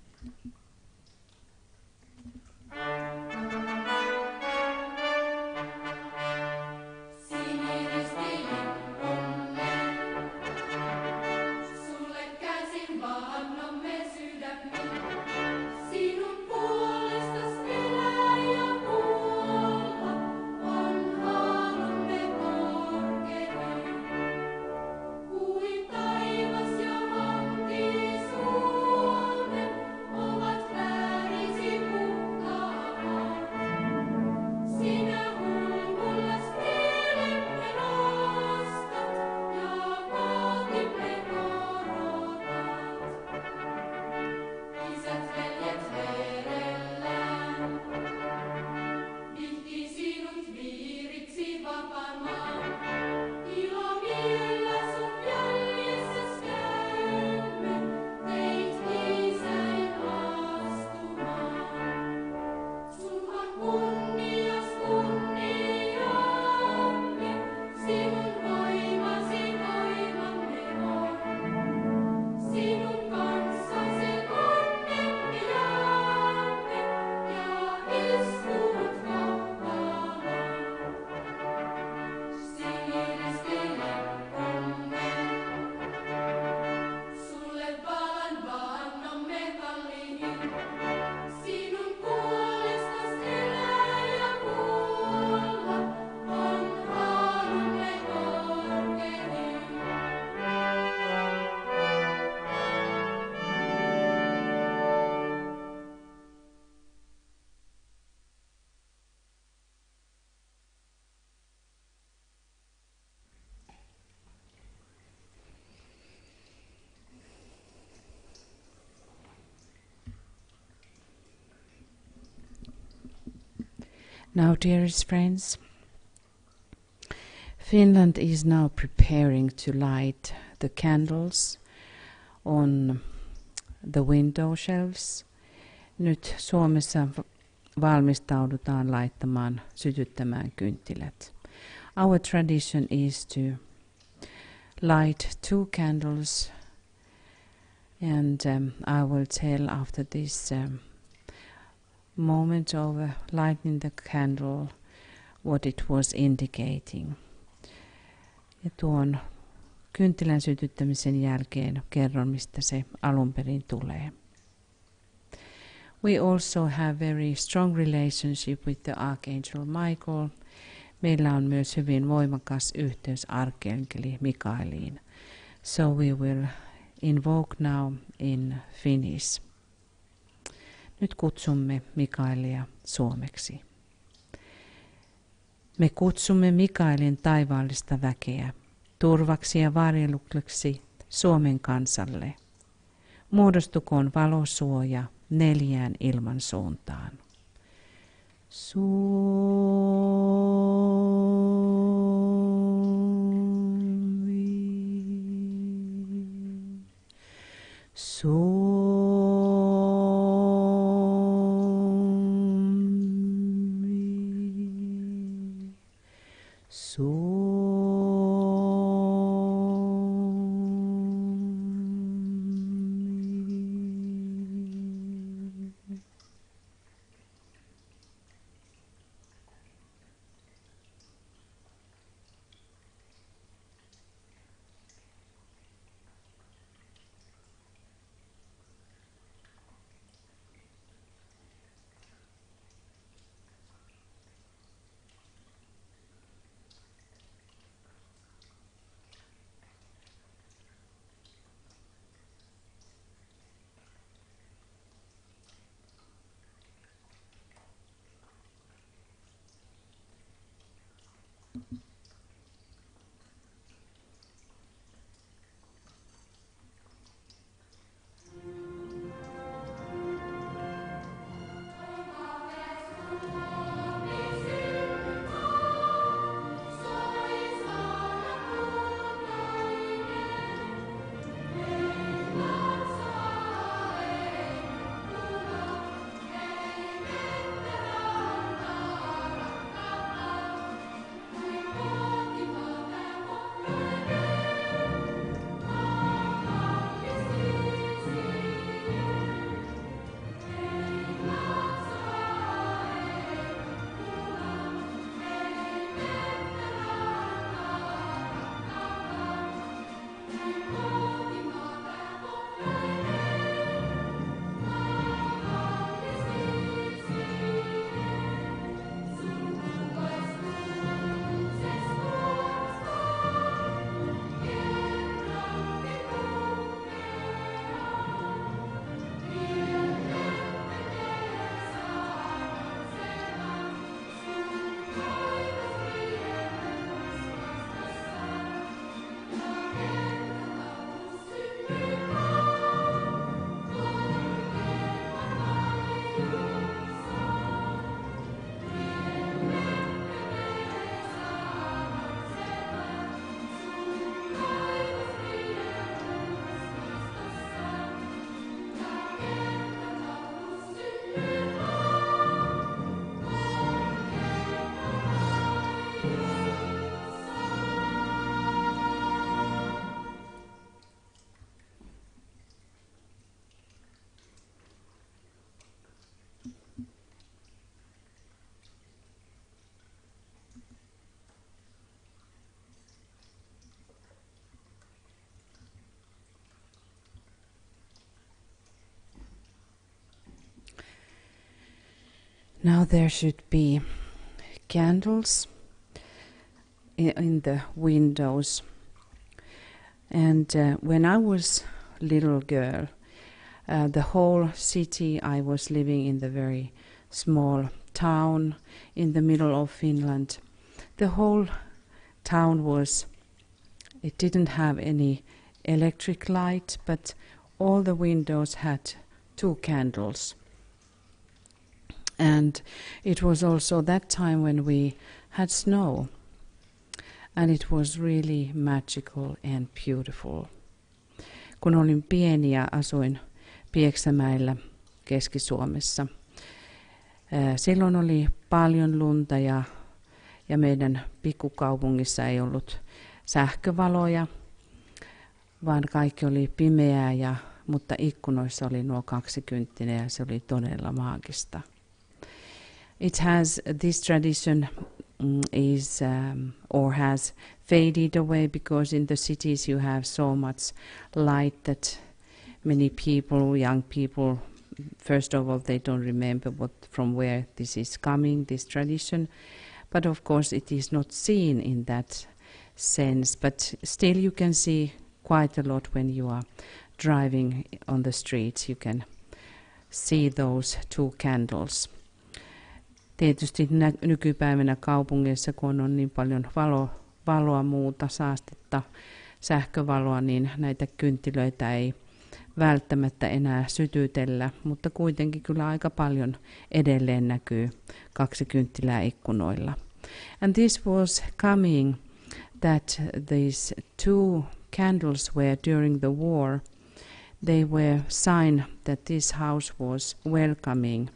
Now, dearest friends, Finland is now preparing to light the candles on the window shelves. Nyt Suomessa valmistaudutaan laittamaan, sytyttämään kynttilät. Our tradition is to light 2 candles, and I will tell after this moment of lighting the candle what it was indicating. Ja tuon kynttilän sytyttämisen jälkeen kerron, mistä se alun perin tulee. We also have very strong relationship with the Archangel Michael. Meillä on myös hyvin voimakas yhteys arkienkeli Mikaeliin. So we will invoke now in Finnish. Nyt kutsumme Mikaelia suomeksi. Me kutsumme Mikaelin taivaallista väkeä turvaksi ja varjelukseksi Suomen kansalle. Muodostukoon valosuoja 4 ilmansuuntaan. Now there should be candles in the windows. And when I was little girl, the whole city, I was living in the very small town in the middle of Finland. The whole town it didn't have any electric light, but all the windows had 2 candles. And it was also that time when we had snow. And it was really magical and beautiful. Kun olin pieni ja asuin Pieksämäellä Keski-Suomessa, silloin oli paljon lunta ja meidän pikkukaupungissa ei ollut sähkövaloja, vaan kaikki oli pimeää, mutta ikkunoissa oli nuo 20 ja se oli todella maagista. It has this tradition is or has faded away because in the cities you have so much light that many people, young people, first of all they don't remember from where this is coming, this tradition, but of course it is not seen in that sense, but still you can see quite a lot when you are driving on the streets. You can see those 2 candles. Tietysti nykypäivänä kaupungeissa, kun on niin paljon valoa muuta, saastetta, sähkövaloa, niin näitä kynttilöitä ei välttämättä enää sytytellä, mutta kuitenkin kyllä aika paljon edelleen näkyy 2 kynttilää ikkunoilla. And this was coming that these 2 candles were during the war, they were sign that this house was welcoming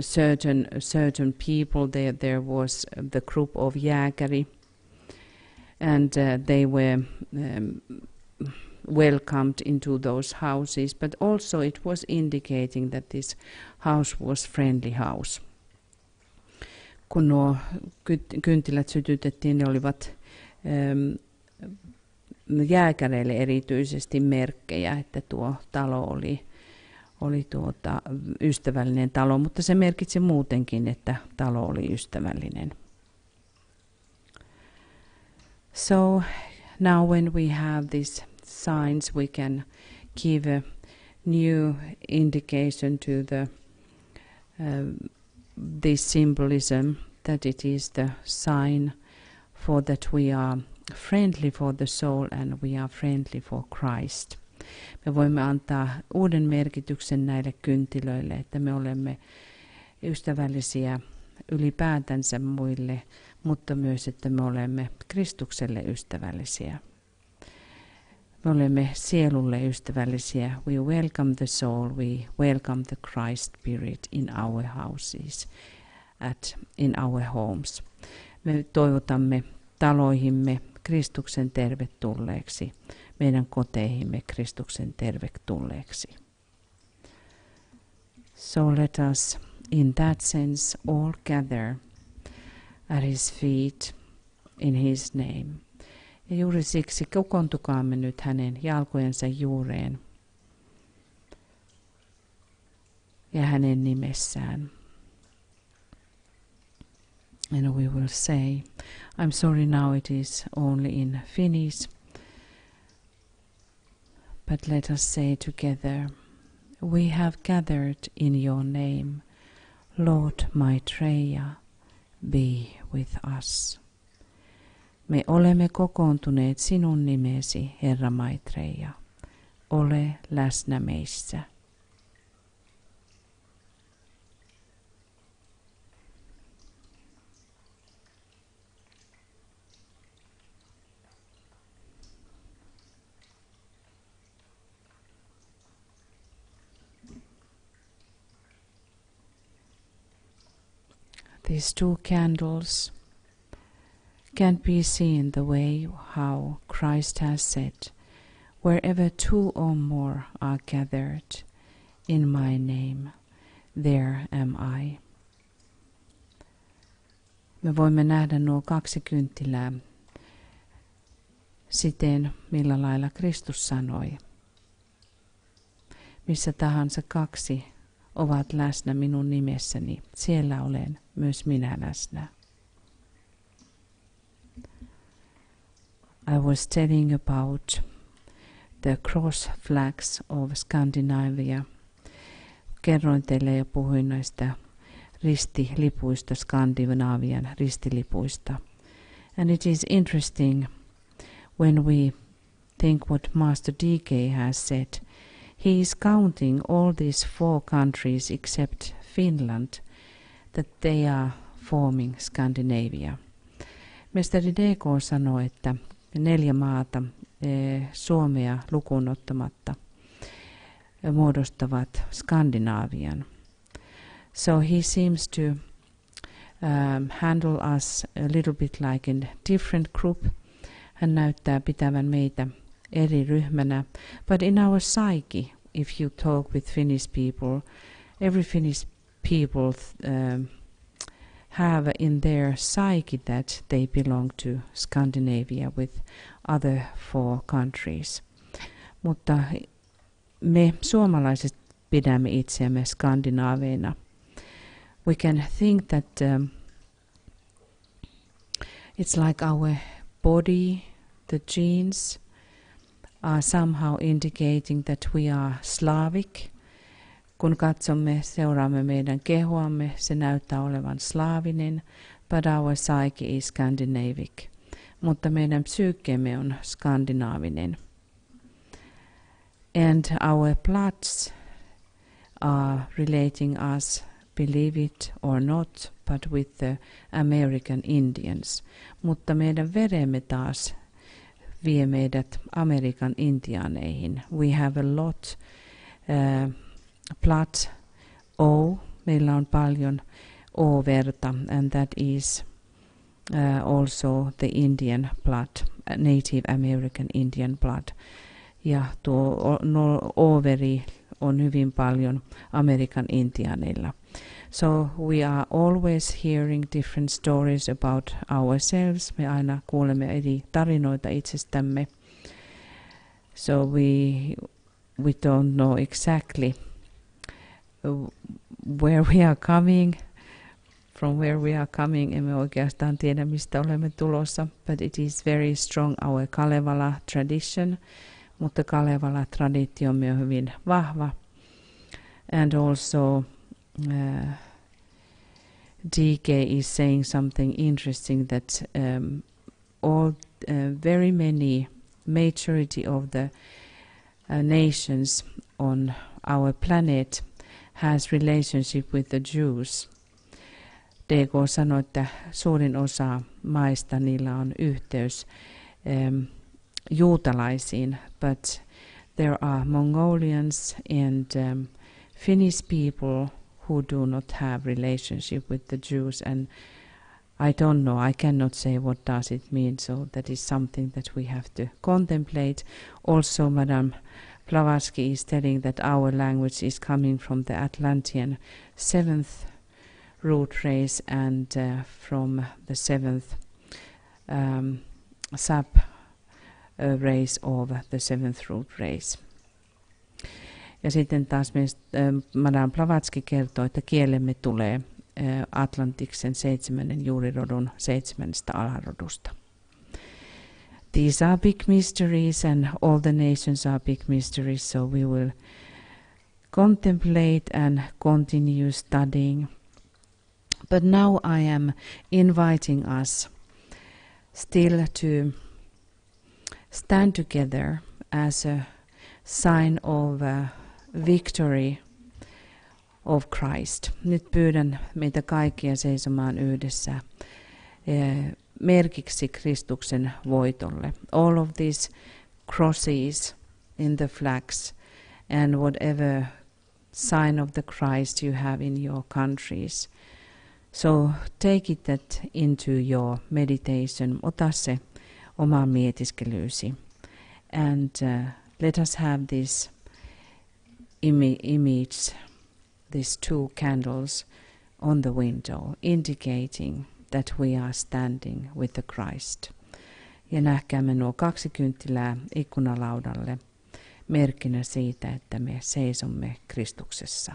certain people. There was the group of Jääkäri, and they were welcomed into those houses, but also it was indicating that this house was friendly house. Kun nuo kynttilät sytytettiin, ne olivat jääkäreille erityisesti merkkejä, että tuo talo oli ystävällinen talo, mutta se merkitsi muutenkin, että talo oli ystävällinen. So now when we have these signs, we can give a new indication to this symbolism, that it is the sign for that we are friendly for the soul and we are friendly for Christ. Me voimme antaa uuden merkityksen näille kynttilöille, että me olemme ystävällisiä ylipäätänsä muille, mutta myös, että me olemme Kristukselle ystävällisiä. Me olemme sielulle ystävällisiä. We welcome the soul, we welcome the Christ spirit in our houses, in our homes. Me toivotamme taloihimme Kristuksen tervetulleeksi, meidän koteihimme Kristuksen tervetulleeksi. So let us, in that sense, all gather at his feet in his name. Ja juuri siksi kokoontukaamme nyt hänen jalkojensa juureen ja hänen nimessään. And we will say, I'm sorry now it is only in Finnish, but let us say together, we have gathered in your name, Lord Maitreya, be with us. Me olemme kokoontuneet sinun nimesi, Herra Maitreya, ole läsnä meissä. These 2 candles can be seen the way how Christ has said, wherever 2 or more are gathered in my name, there am I. Me voimme nähdä nuo 2 kynttilää siten, millä lailla Kristus sanoi. Missä tahansa 2 ovat läsnä minun nimessäni, siellä olen myös minä läsnä. I was telling about the cross flags of Scandinavia. Kerroin teille ja puhuin näistä ristilipuista, Skandinavian ristilipuista. And it is interesting when we think what Master D.K. has said. he is counting all these 4 countries except Finland, that they are forming Scandinavia. Mestari DK sanoi, että 4 maata Suomea lukuun ottamatta muodostavat Skandinaavian. So he seems to handle us a little bit like in different group. Hän näyttää pitävän meitä eri ryhmänä. But in our psyche, if you talk with Finnish people, every Finnish people have in their psyche that they belong to Scandinavia with other 4 countries. Mutta me suomalaiset pidämme itseämme skandinaaveina. We can think that it's like our body, the genes are somehow indicating that we are Slavic. Kun seuraamme meidän kehoamme, se näyttää olevan slaavinen, but our psyche is Scandinavic. Mutta meidän psyykkeemme on skandinaavinen. And our bloods are relating us, believe it or not, but with the American Indians. Mutta meidän veremme taas vie meidät Amerikan intiaaneihin. We have a lot blood O. Meillä on paljon O-verta, and that is also the Indian blood, Native American Indian blood. Ja tuo O-veri on hyvin paljon Amerikan intiaaneilla. So we are always hearing different stories about ourselves. Me aina kuulemme eri tarinoita itsestämme. So we don't know exactly where we are coming, from where we are coming. Emme oikeastaan tiedä, mistä olemme tulossa. But it is very strong our Kalevala tradition. Mutta Kalevala-traditiomme on hyvin vahva. And also DK is saying something interesting, that very many majority of the nations on our planet has relationship with the Jews. DK sanoi, että suurin osa maista niillä on yhteys juutalaisiin, but there are Mongolians and Finnish people who do not have relationship with the Jews, and I don't know, I cannot say what does it mean, so that is something that we have to contemplate. Also, Madame Blavatsky is telling that our language is coming from the Atlantean 7th root race and from the 7th sub race of the 7th root race. Ja sitten taas Madame Blavatsky kertoo, että kielemme tulee Atlantiksen 7. juurirodun 7. alarodusta. These are big mysteries, and all the nations are big mysteries, so we will contemplate and continue studying. But now I am inviting us still to stand together as a sign of victory of Christ. Nyt pyydän meitä kaikkia seisomaan yhdessä merkiksi Kristuksen voitolle. All of these crosses in the flags and whatever sign of the Christ you have in your countries. So take it that into your meditation. Ota se omaan mietiskelyysi. And let us have this image, these 2 candles on the window, indicating that we are standing with the Christ. Ja nähkäämme nuo 2 kynttilää ikkunalaudalle merkkinä siitä, että me seisomme Kristuksessa.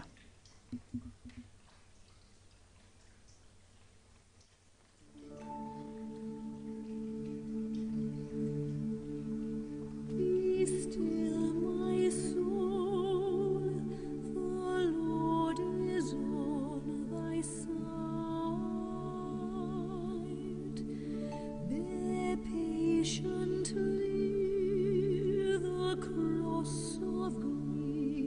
Patiently the cross of grief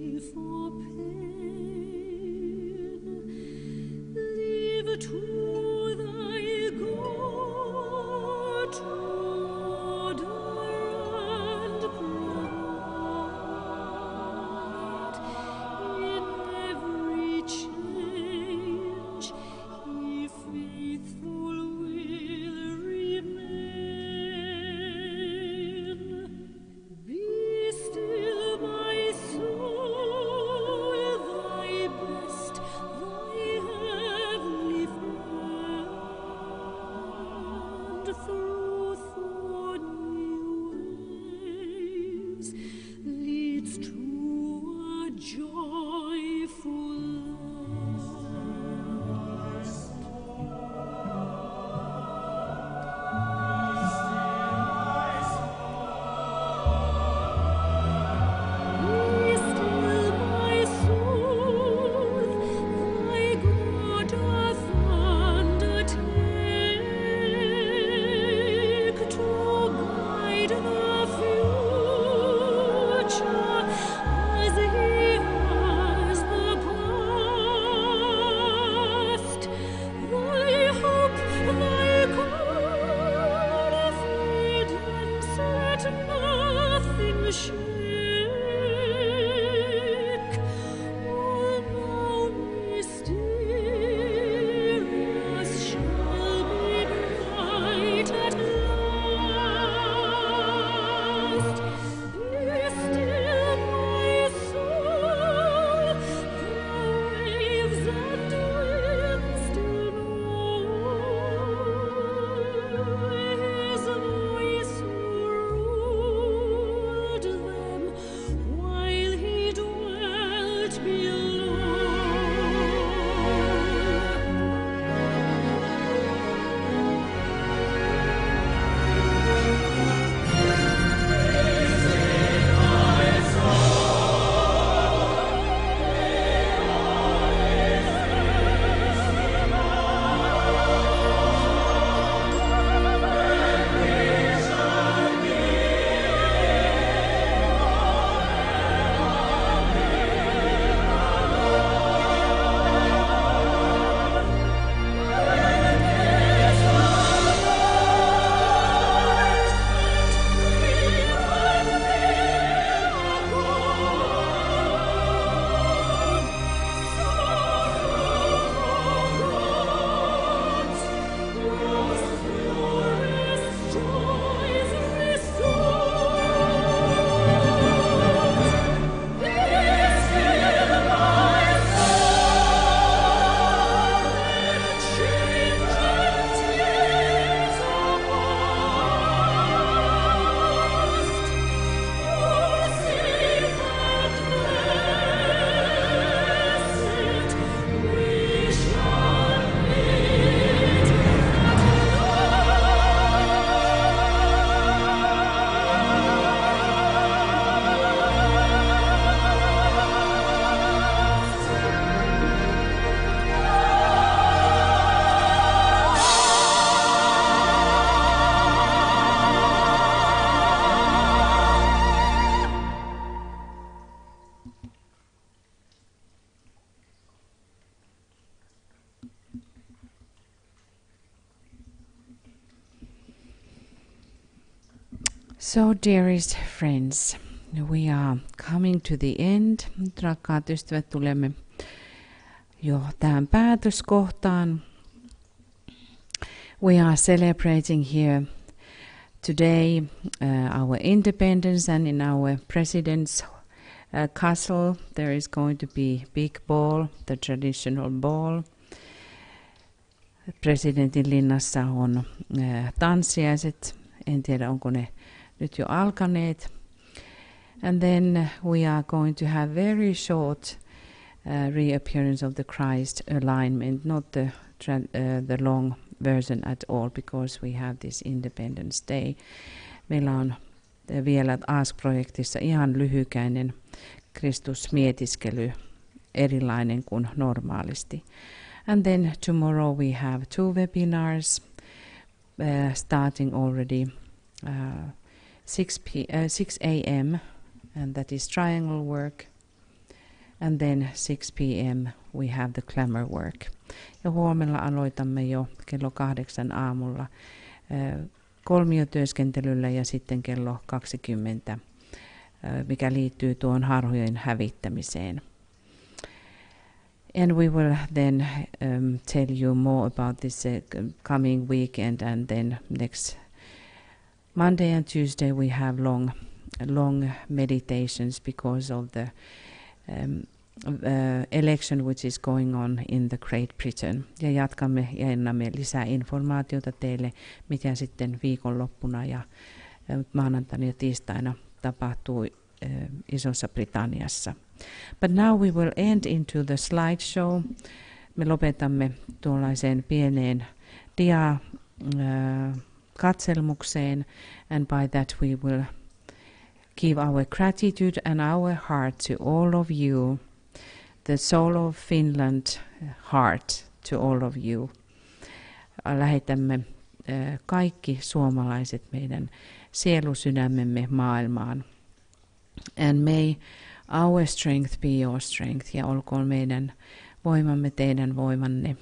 So, dearest friends, we are coming to the end. Nyt, rakkaat ystävät, tulemme jo tähän päätöskohtaan. We are celebrating here today our independence, and in our president's castle there is going to be big ball, the traditional ball. Presidentin linnassa on tanssiaiset. En tiedä, onko ne nyt jo alkaneet. And then we are going to have very short reappearance of the Christ alignment, not the long version at all, because we have this Independence Day. Meillä on vielä ASK-projektissa ihan lyhykäinen Kristusmietiskely, erilainen kuin normaalisti. And then tomorrow we have 2 webinars starting already 6 a.m. and that is triangle work. And then 6 p.m. we have the clamor work. Ja huomenna aloitamme jo kello 8 aamulla kolmiotyöskentelyllä ja sitten kello 20, mikä liittyy tuon harhojen hävittämiseen. And we will then tell you more about this coming weekend, and then next Monday and Tuesday we have long meditations because of the election which is going on in the Great Britain. Ja jatkamme ja annamme lisää informaatiota teille, mitä sitten viikonloppuna ja maanantaina ja tiistaina tapahtuu Isossa Britanniassa. But now we will end into the slideshow. Me lopetamme tuollaiseen pieneen katselmukseen, and by that we will give our gratitude and our heart to all of you, the soul of Finland heart to all of you. Lähetämme kaikki suomalaiset meidän sielusydämemme maailmaan. And may our strength be your strength, ja olkoon meidän voimamme teidän voimanne.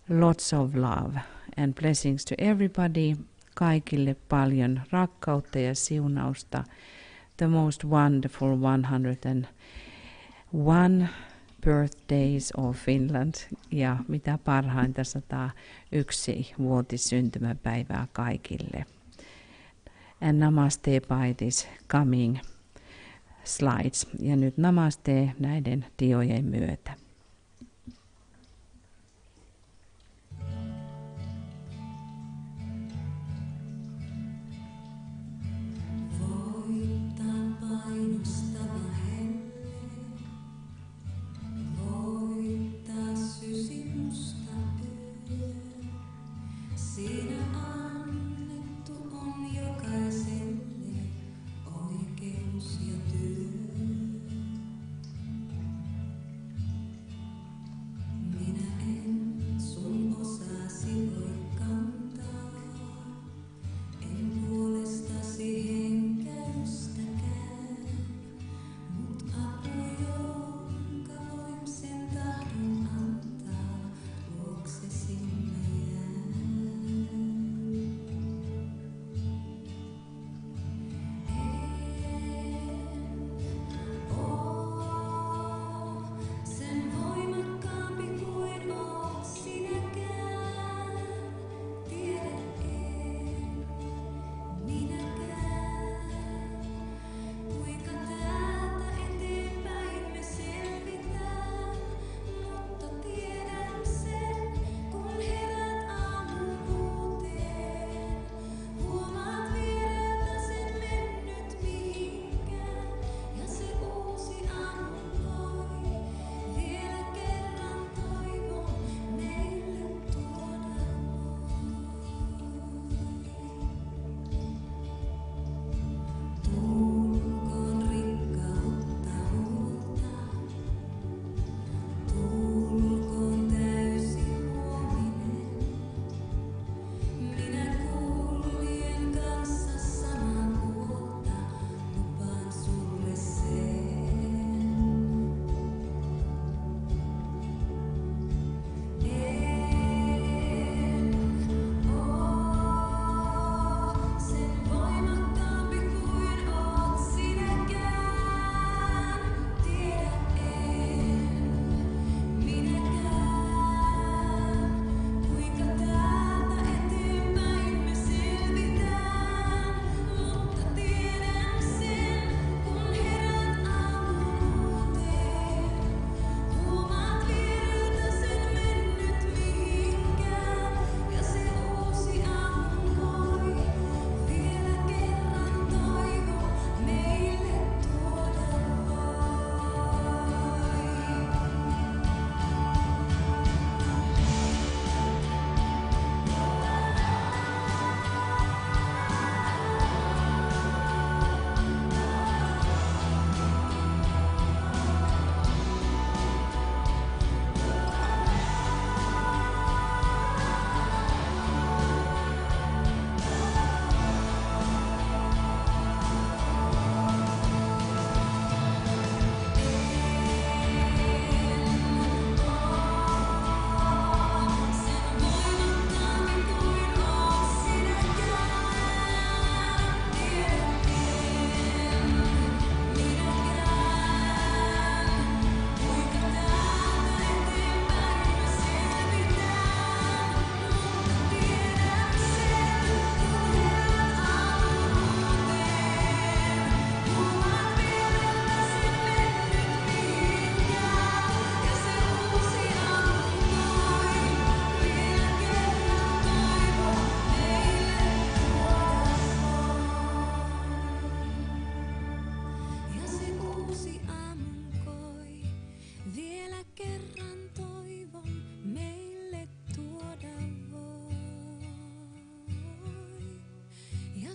Lots of love and blessings to everybody. Kaikille paljon rakkautta ja siunausta. The most wonderful 101 birthdays of Finland. Ja mitä parhainta 101 vuotissyntymäpäivää kaikille. And namaste by this coming slides. Ja nyt namaste näiden diojen myötä.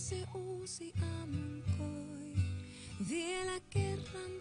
se uusi aamunkoi vielä kerran